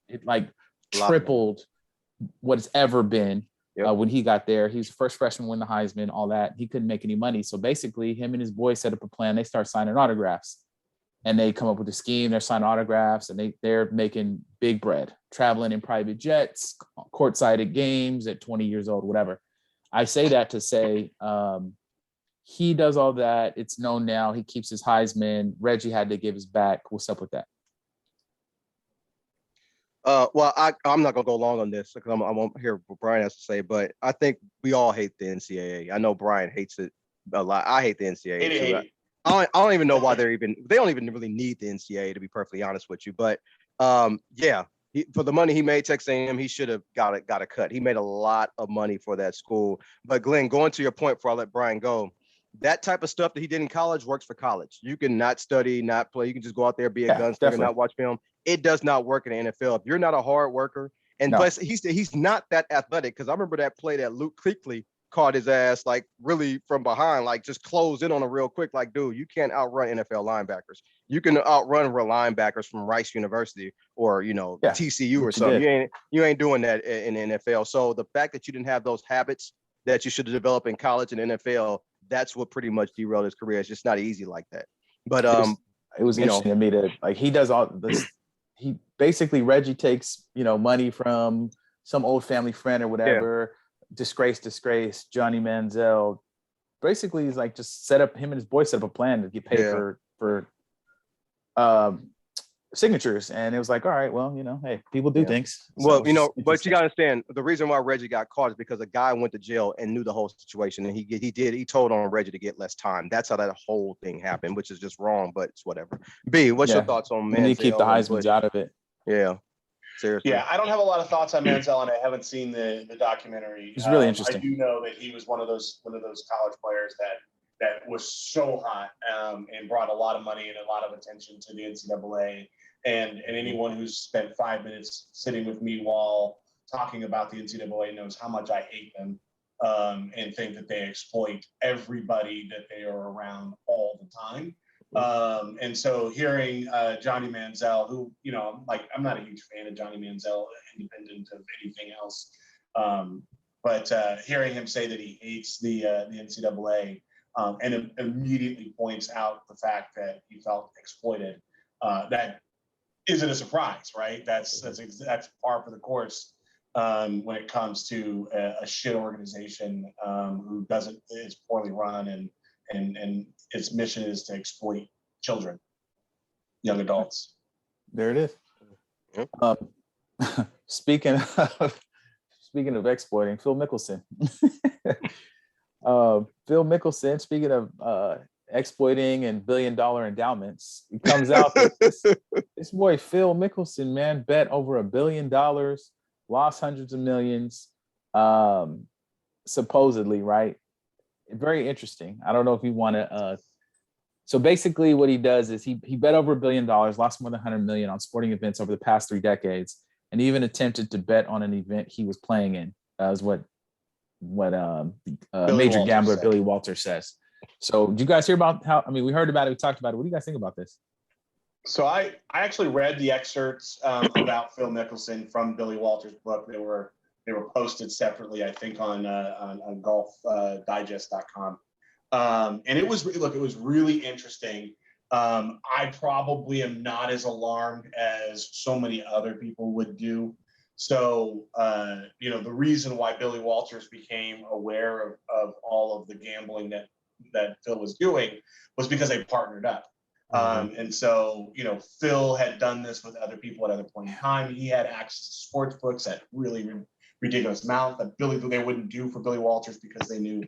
It like tripled what it's ever been when he got there. He was the first freshman to win the Heisman, all that. He couldn't make any money. So basically him and his boys set up a plan. They start signing autographs. And they come up with a scheme. They're signing autographs, and they're making big bread, traveling in private jets, courtside at games at 20 years old, whatever. I say that to say he does all that. It's known now. He keeps his Heisman. Reggie had to give his back. What's up with that? Well, I'm not gonna go long on this because I won't hear what Brian has to say. But I think we all hate the NCAA. I know Brian hates it a lot. I hate the NCAA. I don't even know why they don't even really need the NCAA, to be perfectly honest with you. But for the money he made Texas A&M, he should have got a cut. He made a lot of money for that school. But Glenn, going to your point before I let Brian go, that type of stuff that he did in college works for college. You can not study, not play. You can just go out there, be a gunslinger, not watch film. It does not work in the NFL. If you're not a hard worker, and plus he's not that athletic, because I remember that play that Luke Kuechly caught his ass like really from behind, like just closed in on him real quick. Like, dude, you can't outrun NFL linebackers. You can outrun real linebackers from Rice University or TCU or something. You ain't doing that in the NFL. So the fact that you didn't have those habits that you should have developed in college and NFL, that's what pretty much derailed his career. It's just not easy like that. But it was interesting to me to like he does all this. He basically Reggie takes money from some old family friend or whatever. Yeah. Disgrace, Johnny Manziel. Basically, he's like just set up him and his boy set up a plan to get paid for signatures, and it was like, all right, well, hey, people do things. So but you gotta understand the reason why Reggie got caught is because a guy went to jail and knew the whole situation, and he told on Reggie to get less time. That's how that whole thing happened, which is just wrong, but it's whatever. B, what's your thoughts on Manziel? And you keep the Heisman's out of it. Yeah. Seriously. Yeah, I don't have a lot of thoughts on Manziel, and I haven't seen the documentary. It's really interesting. I do know that he was one of those college players that was so hot and brought a lot of money and a lot of attention to the NCAA. And anyone who's spent 5 minutes sitting with me while talking about the NCAA knows how much I hate them and think that they exploit everybody that they are around all the time. And so hearing Johnny Manziel, who, I'm not a huge fan of Johnny Manziel, independent of anything else. But hearing him say that he hates the NCAA and immediately points out the fact that he felt exploited, that isn't a surprise, right? That's par for the course when it comes to a shit organization who is poorly run and its mission is to exploit children, young adults. There it is. Yep. Speaking of exploiting, Phil Mickelson. Phil Mickelson, speaking of exploiting and billion-dollar endowments, it comes out that this boy Phil Mickelson, man, bet over $1 billion, lost hundreds of millions, supposedly, right? Very interesting. I don't know if you want to. So basically, what he does is he bet over $1 billion, lost more than 100 million on sporting events over the past 3 decades, and even attempted to bet on an event he was playing in. Is what major gambler Billy Walters says. So, do you guys hear about how? I mean, we heard about it, we talked about it. What do you guys think about this? So I actually read the excerpts about Phil Mickelson from Billy Walters' book. They were posted separately, I think, on golfdigest.com. And it was really interesting. I probably am not as alarmed as so many other people would do. So, the reason why Billy Walters became aware of all of the gambling that Phil was doing was because they partnered up. And so, Phil had done this with other people at other point in time. He had access to sports books at really ridiculous amount that they wouldn't do for Billy Walters because they knew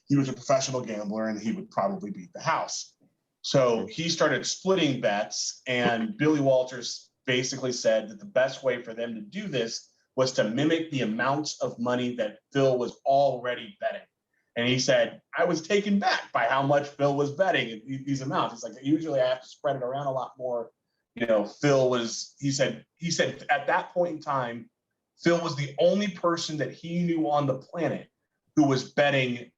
he was a professional gambler and he would probably beat the house. So he started splitting bets, and Billy Walters basically said that the best way for them to do this was to mimic the amounts of money that Phil was already betting. And he said, I was taken back by how much Phil was betting these amounts. It's like, usually I have to spread it around a lot more. He said at that point in time, Phil was the only person that he knew on the planet who was betting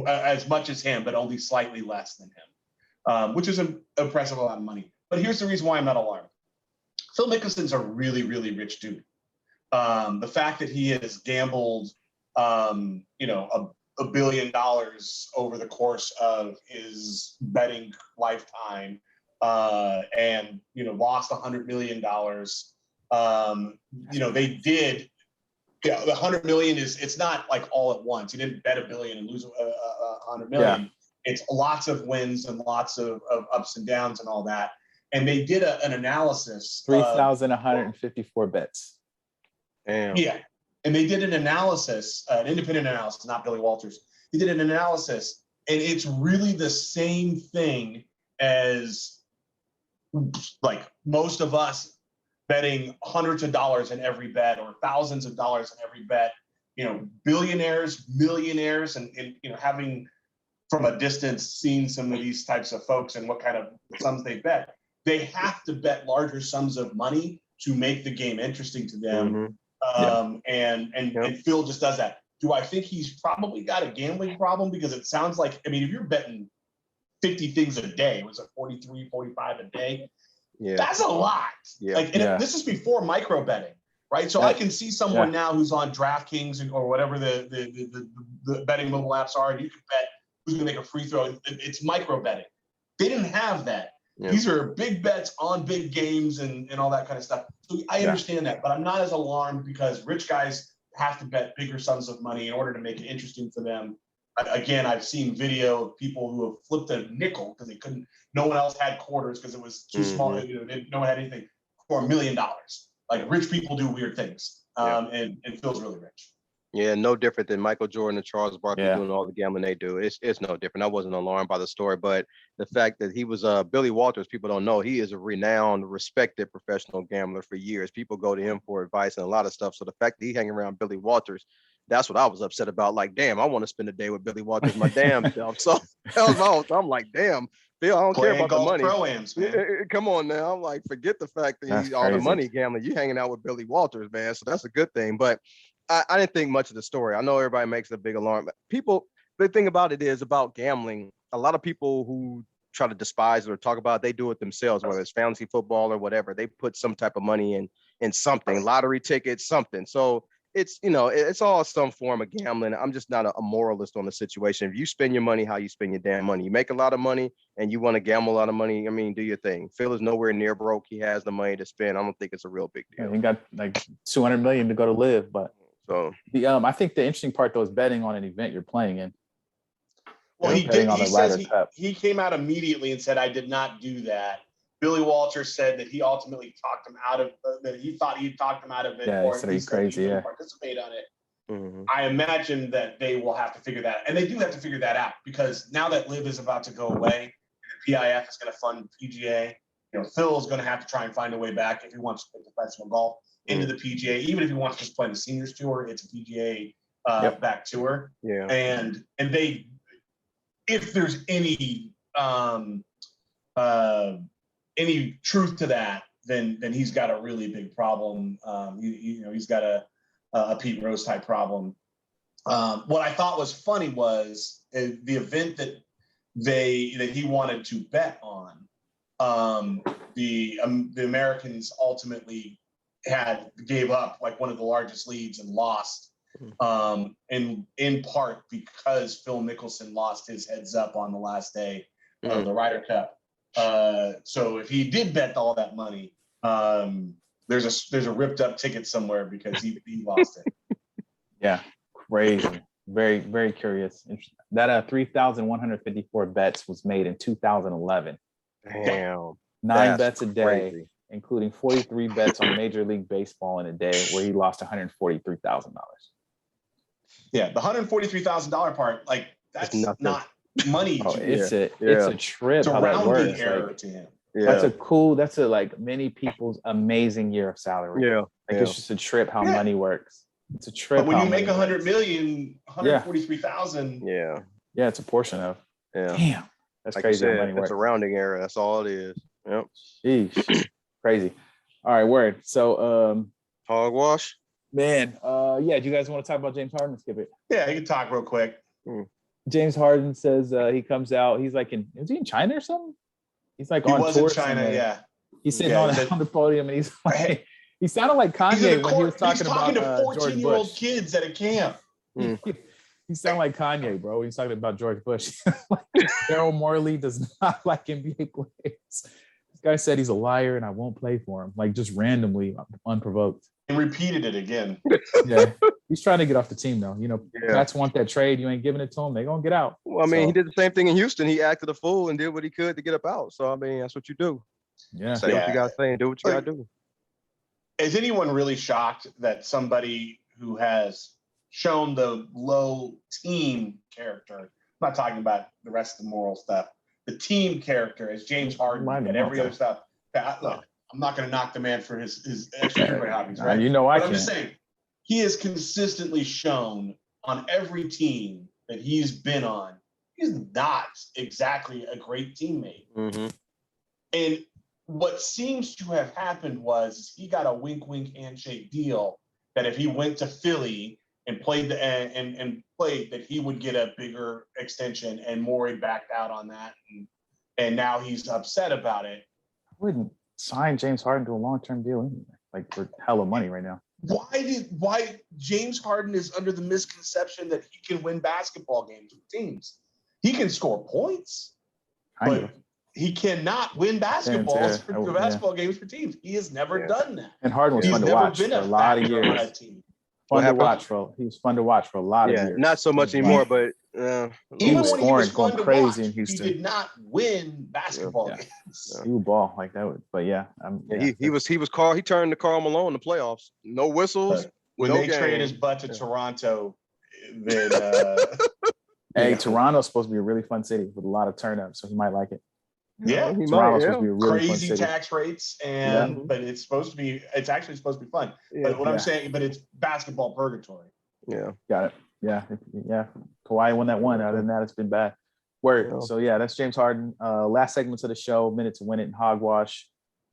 as much as him, but only slightly less than him, which is an impressive amount of money. But here's the reason why I'm not alarmed. Phil Mickelson's a really, really rich dude. The fact that he has gambled, $1 billion over the course of his betting lifetime, and lost $100 million. They did. Yeah, the 100 million it's not like all at once. He didn't bet $1 billion and lose 100 million. Yeah. It's lots of wins and lots of ups and downs and all that. And they did an analysis. 3,154 bets. Damn. Yeah. And they did an analysis, an independent analysis, not Billy Walters. He did an analysis, and it's really the same thing as like most of us betting hundreds of dollars in every bet or thousands of dollars in every bet, billionaires, millionaires, and having from a distance seen some of these types of folks and what kind of sums they bet. They have to bet larger sums of money to make the game interesting to them. And Phil just does that. Do I think he's probably got a gambling problem? Because it sounds like, I mean, if you're betting 50 things a day, was it 43, 45 a day? Yeah. That's a lot. Yeah. Like, and this is before micro betting, right? So I can see someone now who's on DraftKings or whatever the betting mobile apps are, and you can bet who's going to make a free throw. It's micro betting. They didn't have that. Yeah. These are big bets on big games and all that kind of stuff. So I understand that, but I'm not as alarmed because rich guys have to bet bigger sums of money in order to make it interesting for them. Again, I've seen video of people who have flipped a nickel because they couldn't, no one else had quarters because it was too small. No one had anything for $1 million. Like rich people do weird things and Phil's really rich. Yeah, no different than Michael Jordan and Charles Barkley doing all the gambling they do. It's no different. I wasn't alarmed by the story, but the fact that he was Billy Walters, people don't know, he is a renowned, respected professional gambler for years. People go to him for advice and a lot of stuff. So the fact that he hanging around Billy Walters, that's what I was upset about. Like, damn, I want to spend a day with Billy Walters my damn self. So that was my whole thing. I'm like, damn, Phil, I don't care about the money. Pro-ams, man. Come on now. I'm like, forget the fact that he's all the money gambling. You hanging out with Billy Walters, man. So that's a good thing. But I didn't think much of the story. I know everybody makes a big alarm. The thing about it is about gambling. A lot of people who try to despise it or talk about it, they do it themselves, whether it's fantasy football or whatever. They put some type of money in something, lottery tickets, something. So it's, it's all some form of gambling. I'm just not a moralist on the situation. If you spend your money how you spend your damn money, you make a lot of money and you want to gamble a lot of money, I mean, do your thing. Phil is nowhere near broke. He has the money to spend. I don't think it's a real big deal. He got like $200 million to go to live, but so I think the interesting part though is betting on an event you're playing in. Well, he did. He says he came out immediately and said, "I did not do that." Billy Walters said that he ultimately talked him out of that. He thought he talked him out of it. Yeah, he said he's crazy. Participate on it. Mm-hmm. I imagine that they will have to figure that, and they do have to figure that out because now that LIV is about to go away, the PIF is going to fund PGA. Phil is going to have to try and find a way back if he wants to play professional golf into the PGA, even if he wants to just play the seniors tour, it's a PGA back tour. Yeah. And they, if there's any truth to that, then he's got a really big problem. He's got a Pete Rose type problem. What I thought was funny was the event that he wanted to bet on. The Americans ultimately gave up like one of the largest leads and lost, in part because Phil Mickelson lost his heads up on the last day of the Ryder Cup. So if he did bet all that money, there's a ripped up ticket somewhere because he lost it. Yeah, crazy. Very, very curious. That 3,154 bets was made in 2011. Damn. 9 bets a day. Crazy. Including 43 bets on Major League Baseball in a day, where he lost $143,000. Yeah, the $143,000 part, like that's not money. It's a trip. It's a how that works. Error to him. Yeah. That's like many people's amazing year of salary. Yeah, it's just a trip how money works. It's a trip. But when you make 100 million, 143,000. Yeah, it's a portion of. Yeah, damn, that's like crazy. Said, how money works. It's a rounding error. That's all it is. Yep. Sheesh. Crazy. All right, word. So hogwash. Man, do you guys want to talk about James Harden? Let's skip it. Yeah, you can talk real quick. James Harden says he comes out. He's like is he in China or something? He's like on tour. He was in China, yeah. He's sitting on the podium and he's like, he sounded like Kanye when he was talking about to 14-year-old kids at a camp. He sounded like Kanye, bro. He's talking about George Bush. Daryl Morley does not like NBA players. This guy said he's a liar and I won't play for him, like just randomly, unprovoked. And repeated it again. Yeah, he's trying to get off the team though. Cats want that trade. You ain't giving it to them. They're gonna get out. Well, I mean, he did the same thing in Houston. He acted a fool and did what he could to get up out. So I mean, that's what you do. Yeah. Say what you gotta say and do what you gotta do. Is anyone really shocked that somebody who has shown the low team character, I'm not talking about the rest of the moral stuff, the team character as James Harden and every other stuff. Look, I'm not going to knock the man for his extracurricular hobbies, right? I'm just saying, he has consistently shown on every team that he's been on, he's not exactly a great teammate. Mm-hmm. And what seems to have happened was he got a wink, handshake deal that if he went to Philly, and played and played that he would get a bigger extension, and MAUI backed out on that, and now he's upset about it. I wouldn't sign James Harden to a long-term deal anyway, like for hella money right now. Why James Harden is under the misconception that he can win basketball games with teams. He can score points, but he cannot win basketball games for teams. He has never done that. And Harden was fun to watch for a lot of years. He was fun to watch for a lot of years. Not so much anymore, but even when he was going crazy in Houston, he did not win basketball games. He would ball like that. But he was Carl. He turned to Karl Malone in the playoffs. No whistles. When they traded his butt to Toronto, then Toronto's supposed to be a really fun city with a lot of turn up, so he might like it. Yeah, Toronto's supposed to be a really crazy fun city. tax rates, but it's actually supposed to be fun. But what I'm saying, but it's basketball purgatory. Yeah, got it. Yeah. Kawhi won that one. Other than that, it's been bad. Word. Yeah. So that's James Harden. Last segments of the show, minute to win it and hogwash.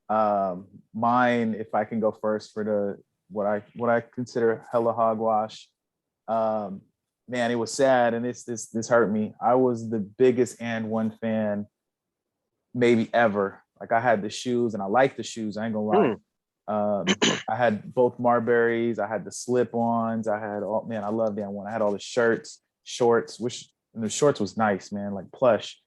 Mine, if I can go first for the what I consider hella hogwash. Man, it was sad, and this hurt me. I was the biggest and one fan maybe ever. Like, I had the shoes, and I like the shoes. I ain't gonna lie. I had both Marburys. I had the slip-ons. I had I love that one. I had all the shorts, and the shorts was nice, man, like plush.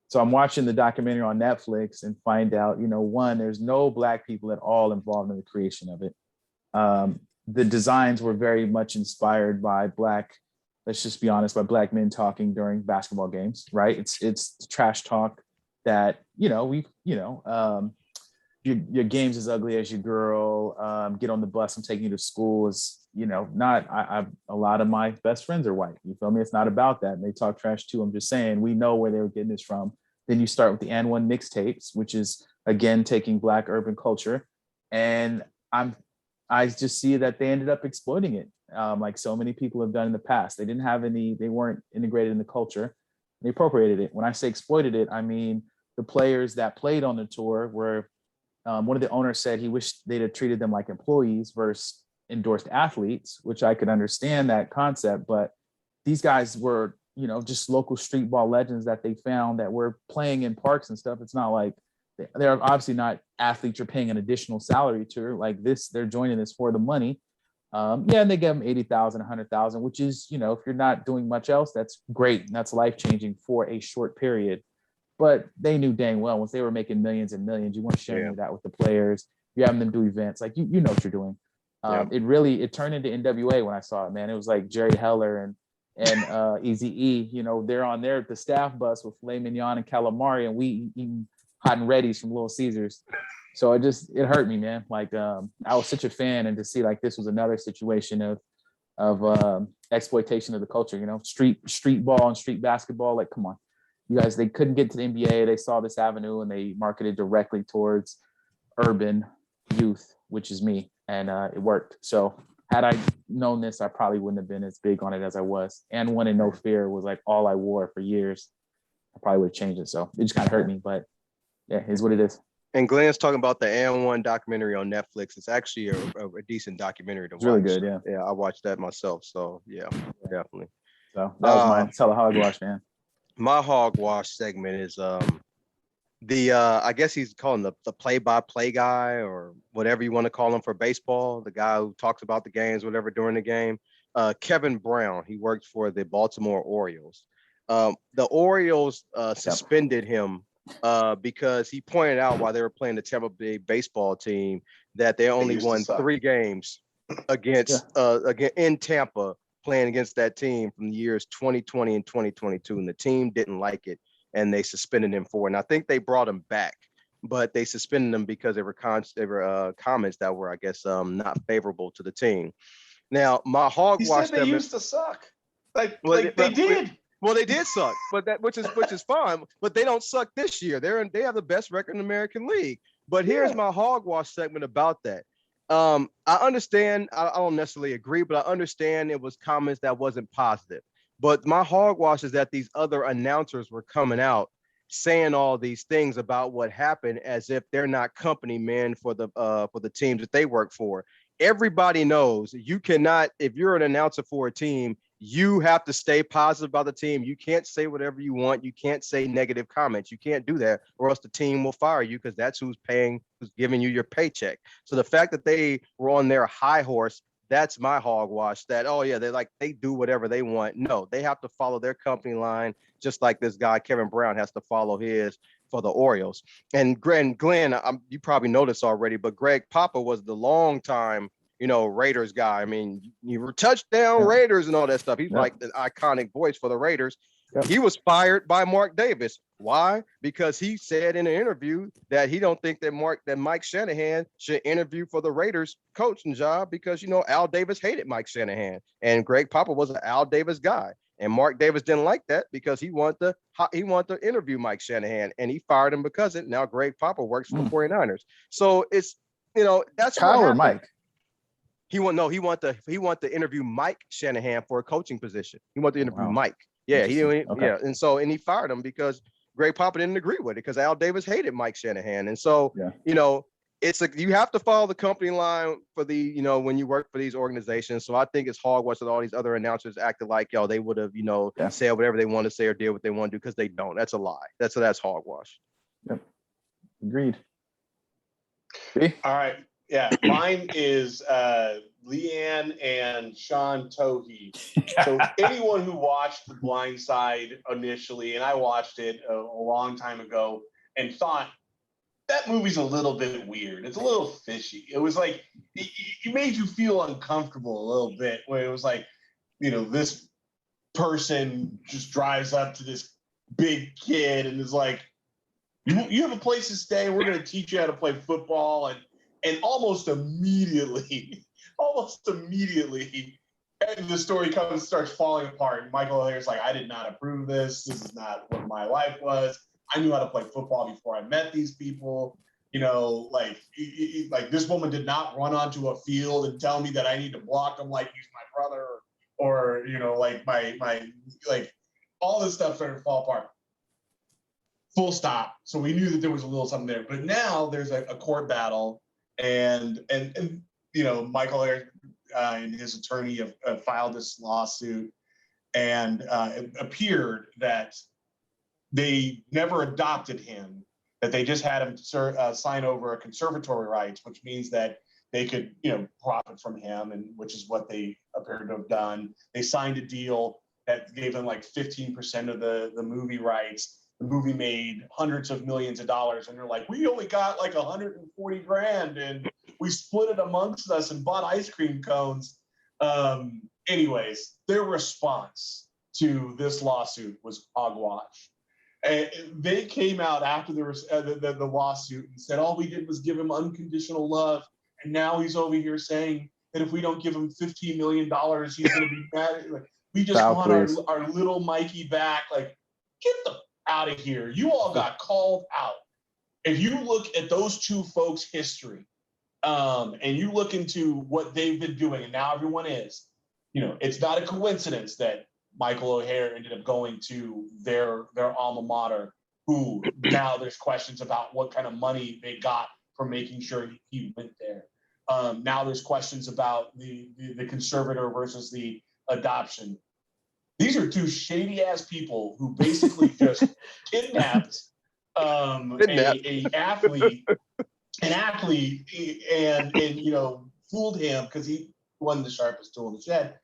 So I'm watching the documentary on Netflix and find out, one, there's no Black people at all involved in the creation of it. The designs were very much inspired by let's just be honest, by Black men talking during basketball games, right? It's trash talk that, your game's as ugly as your girl, get on the bus, I'm taking you to school is, a lot of my best friends are white. You feel me? It's not about that. And they talk trash too. I'm just saying, we know where they were getting this from. Then you start with the And One mixtapes, which is again, taking Black urban culture. And I just see that they ended up exploiting it. Like so many people have done in the past. They weren't integrated in the culture. They appropriated it. When I say exploited it, I mean, the players that played on the tour were, one of the owners said he wished they'd have treated them like employees versus endorsed athletes, which I could understand that concept. But these guys were, just local street ball legends that they found that were playing in parks and stuff. It's not like they're obviously not athletes you're paying an additional salary to like this. They're joining this for the money. And they give them 80,000, 100,000, which is, if you're not doing much else, that's great. And that's life-changing for a short period. But they knew dang well once they were making millions and millions, you weren't sharing that with the players. You're having them do events. Like, you know what you're doing. It turned into NWA when I saw it, man. It was like Jerry Heller and Eazy-E, they're on there at the staff bus with filet mignon and calamari, and we eating hot and ready's from Little Caesars. So it hurt me, man. Like, I was such a fan, and to see like this was another situation of exploitation of the culture, street ball and street basketball. Like, come on, you guys, they couldn't get to the NBA. They saw this avenue and they marketed directly towards urban youth, which is me. And it worked. So had I known this, I probably wouldn't have been as big on it as I was. And One and No Fear was like all I wore for years. I probably would have changed it. So it just kind of hurt me, but yeah, it is what it is. And Glenn's talking about the And One documentary on Netflix. It's actually a decent documentary to watch. It's really good, yeah. Yeah, I watched that myself. So yeah, definitely. So that was my tell a hogwash, man. My hogwash segment is I guess he's calling the play-by-play guy or whatever you want to call him for baseball, the guy who talks about the games, whatever, during the game. Kevin Brown, he worked for the Baltimore Orioles. The Orioles suspended him because he pointed out while they were playing the Tampa Bay baseball team that they only won 3 games against in Tampa, playing against that team from the years 2020 and 2022, and the team didn't like it. And they suspended him for it. And I think they brought him back, but they suspended him because they were comments that were, I guess, not favorable to the team. Now, my hogwash. He said they used to suck. They did. Well, they did suck, but which is fine. But they don't suck this year. They have the best record in the American League. But here's my hogwash segment about that. I understand. I don't necessarily agree, but I understand it was comments that wasn't positive. But my hogwash is that these other announcers were coming out saying all these things about what happened as if they're not company men for the teams that they work for. everybody knows you cannot, if you're an announcer for a team, you have to stay positive about the team. You can't say whatever you want. You can't say negative comments. You can't do that, or else the team will fire you, because that's who's giving you your paycheck. So the fact that they were on their high horse, that's my hogwash. That, oh yeah, they do whatever they want. No, they have to follow their company line, just like this guy Kevin Brown has to follow his for the Orioles. And Glenn, you probably know this already, but Greg Papa was the long time, Raiders guy. I mean, you were touchdown Raiders and all that stuff. He's like the iconic voice for the Raiders. Yep. He was fired by Mark Davis. Why? Because he said in an interview that he don't think that Mike Shanahan should interview for the Raiders coaching job, because, Al Davis hated Mike Shanahan, and Greg Papa was an Al Davis guy. And Mark Davis didn't like that, because he wanted to interview Mike Shanahan, and he fired him because it. Now Greg Papa works for the 49ers. So it's, that's Kyle what or Mike. He wanted to interview Mike Shanahan for a coaching position. He wanted to interview Mike. Yeah, and he fired him because Greg Papa didn't agree with it, because Al Davis hated Mike Shanahan. And so, you have to follow the company line for the, when you work for these organizations. So I think it's hogwash that all these other announcers acted like, they would have, said whatever they want to say or did what they want to do, because they don't. That's a lie. That's hogwash. Yep. Agreed. All right. Yeah. Mine is Leanne and Sean Tohey. So anyone who watched The Blind Side initially, and I watched it a long time ago and thought, that movie's a little bit weird. It's a little fishy. It was like, it made you feel uncomfortable a little bit, where it was like, this person just drives up to this big kid and is like, you have a place to stay. We're going to teach you how to play football. And almost immediately, the story starts falling apart. Michael O'Hare's like, I did not approve this. This is not what my life was. I knew how to play football before I met these people. Like this woman did not run onto a field and tell me that I need to block him like he's my brother, or like my all this stuff started to fall apart. Full stop. So we knew that there was a little something there. But now there's a court battle, and Michael O'Hare and his attorney have filed this lawsuit, and it appeared that they never adopted him, that they just had him sign over a conservatory rights, which means that they could, profit from him, and which is what they appear to have done. They signed a deal that gave them like 15% of the movie rights. The movie made hundreds of millions of dollars, and they're like, we only got like $140,000, and we split it amongst us and bought ice cream cones. Anyways, their response to this lawsuit was hogwash. They came out after the lawsuit and said, all we did was give him unconditional love. And now he's over here saying that if we don't give him $15 million, he's going to be mad. Like, we just want our little Mikey back. Like, get the out of here. You all got called out. If you look at those two folks' history, and you look into what they've been doing, and now everyone is, it's not a coincidence that Michael O'Hare ended up going to their alma mater, who now there's questions about what kind of money they got for making sure he went there. Now there's questions about the conservator versus the adoption. These are two shady ass people who basically just kidnapped an athlete and fooled him because he wasn't the sharpest tool in the shed.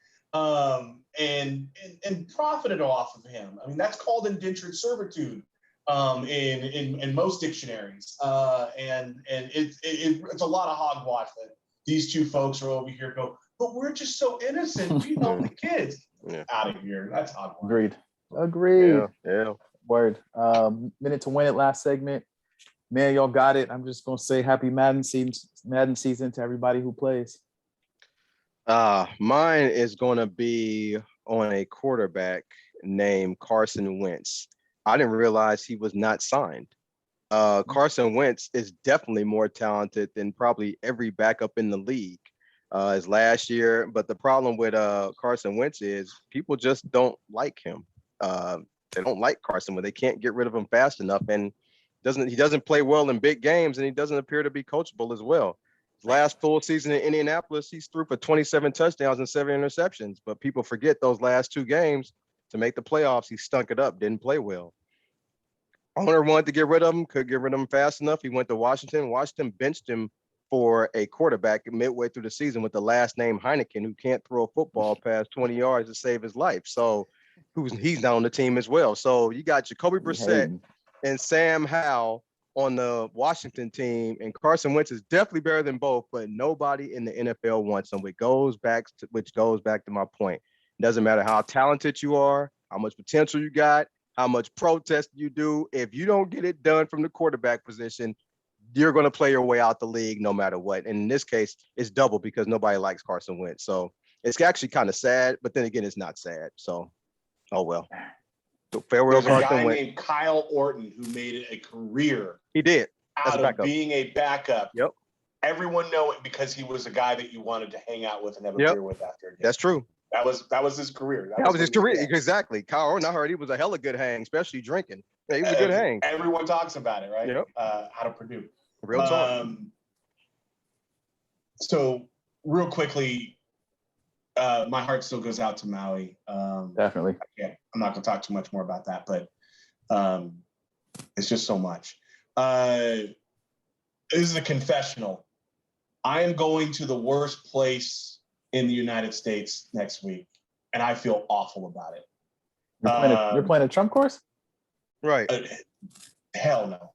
And profited off of him. I mean, that's called indentured servitude in most dictionaries. And it's a lot of hogwash that these two folks are over here go, but we're just so innocent. We help the kids. Out of here. That's hogwash. Agreed. Yeah. Word. Minute to win it. Last segment. Man, y'all got it. I'm just gonna say happy Madden season to everybody who plays. Mine is going to be on a quarterback named Carson Wentz. I didn't realize he was not signed. Carson Wentz is definitely more talented than probably every backup in the league as last year. But the problem with Carson Wentz is people just don't like him. They don't like Carson when they can't get rid of him fast enough, and he doesn't play well in big games, and he doesn't appear to be coachable as well. Last full season in Indianapolis, he's threw for 27 touchdowns and 7 interceptions. But people forget those last 2 games to make the playoffs. He stunk it up, didn't play well. Owner wanted to get rid of him, could get rid of him fast enough. He went to Washington. Washington benched him for a quarterback midway through the season with the last name Heineken, who can't throw a football past 20 yards to save his life. So he's not on the team as well. So you got Jacoby Brissett and Sam Howell on the Washington team, and Carson Wentz is definitely better than both, but nobody in the NFL wants him, which goes back to my point. It doesn't matter how talented you are, how much potential you got, how much protest you do. If you don't get it done from the quarterback position, you're going to play your way out the league no matter what. And in this case, it's double because nobody likes Carson Wentz. So it's actually kind of sad, but then again, it's not sad. So, oh well. So farewell, There's a Carson guy Wentz. named Kyle Orton who made it a career. He did. Out of being a backup. Yep. Everyone know it because he was a guy that you wanted to hang out with and have a beer with after a game. That's true. That was his career. That was his career. Exactly. Kyle Orton, I heard he was a hella good hang, especially drinking. Yeah, he was a good hang. Everyone talks about it, right? Yep. Out of Purdue. Real talk. So real quickly, my heart still goes out to Maui. Definitely. I'm not going to talk too much more about that, but it's just so much. This is a confessional. I am going to the worst place in the United States next week, and I feel awful about it. You're playing a Trump course? Right. Hell no.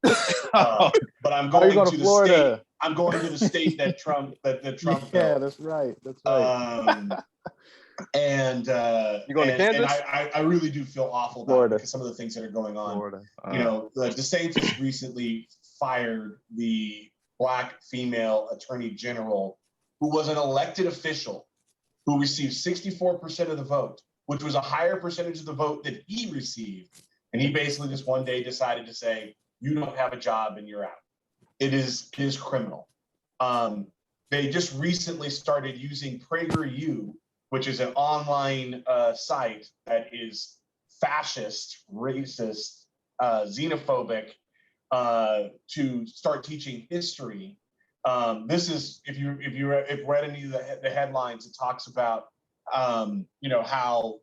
But I'm going to Florida. I'm going to the state that Trump. Yeah, that's right. That's right. And you going to Kansas? And I really do feel awful about it because some of the things that are going on. Florida. The DeSantis recently fired the Black female attorney general, who was an elected official, who received 64% of the vote, which was a higher percentage of the vote that he received. And he basically just one day decided to say, "You don't have a job and you're out." It is criminal. They just recently started using PragerU, which is an online site that is fascist, racist, xenophobic, to start teaching history. This is if you've read any of the headlines, it talks about how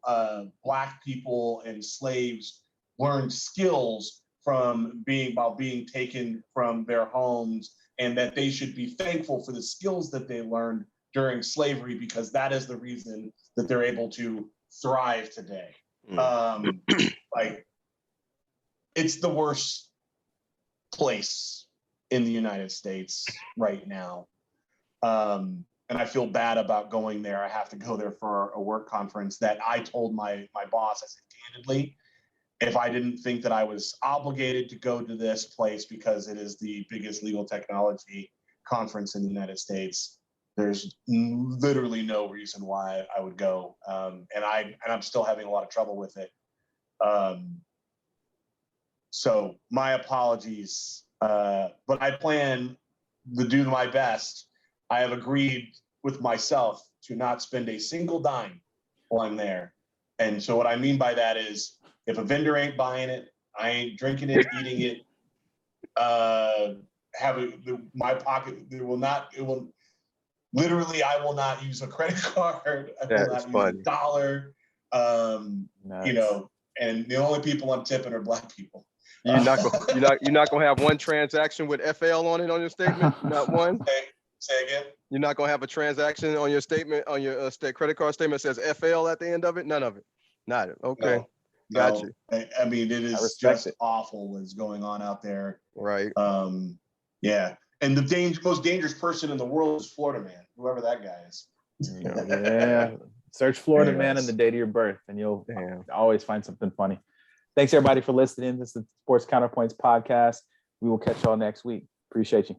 Black people and slaves learned skills while being taken from their homes, and that they should be thankful for the skills that they learned during slavery because that is the reason that they're able to thrive today. It's the worst place in the United States right now. And I feel bad about going there. I have to go there for a work conference that I told my boss, I said, candidly, if I didn't think that I was obligated to go to this place because it is the biggest legal technology conference in the United States, there's literally no reason why I would go. And I'm still having a lot of trouble with it. So my apologies, but I plan to do my best. I have agreed with myself to not spend a single dime while I'm there. And so what I mean by that is, if a vendor ain't buying it, I ain't drinking it, eating it, my pocket, I will not use a credit card. I will not use a dollar. Nice. And the only people I'm tipping are Black people. You're not gonna have one transaction with FL on it on your statement? Not one? Say again? You're not gonna have a transaction on your statement, on your credit card statement that says FL at the end of it? None of it. Not it. Okay. No. Gotcha. I mean, it is just awful what's going on out there. Right. Yeah. And the most dangerous person in the world is Florida Man, whoever that guy is. Yeah. Search Florida Man in the date of your birth, and you'll always find something funny. Thanks, everybody, for listening. This is the Sports Counterpoints podcast. We will catch y'all next week. Appreciate you.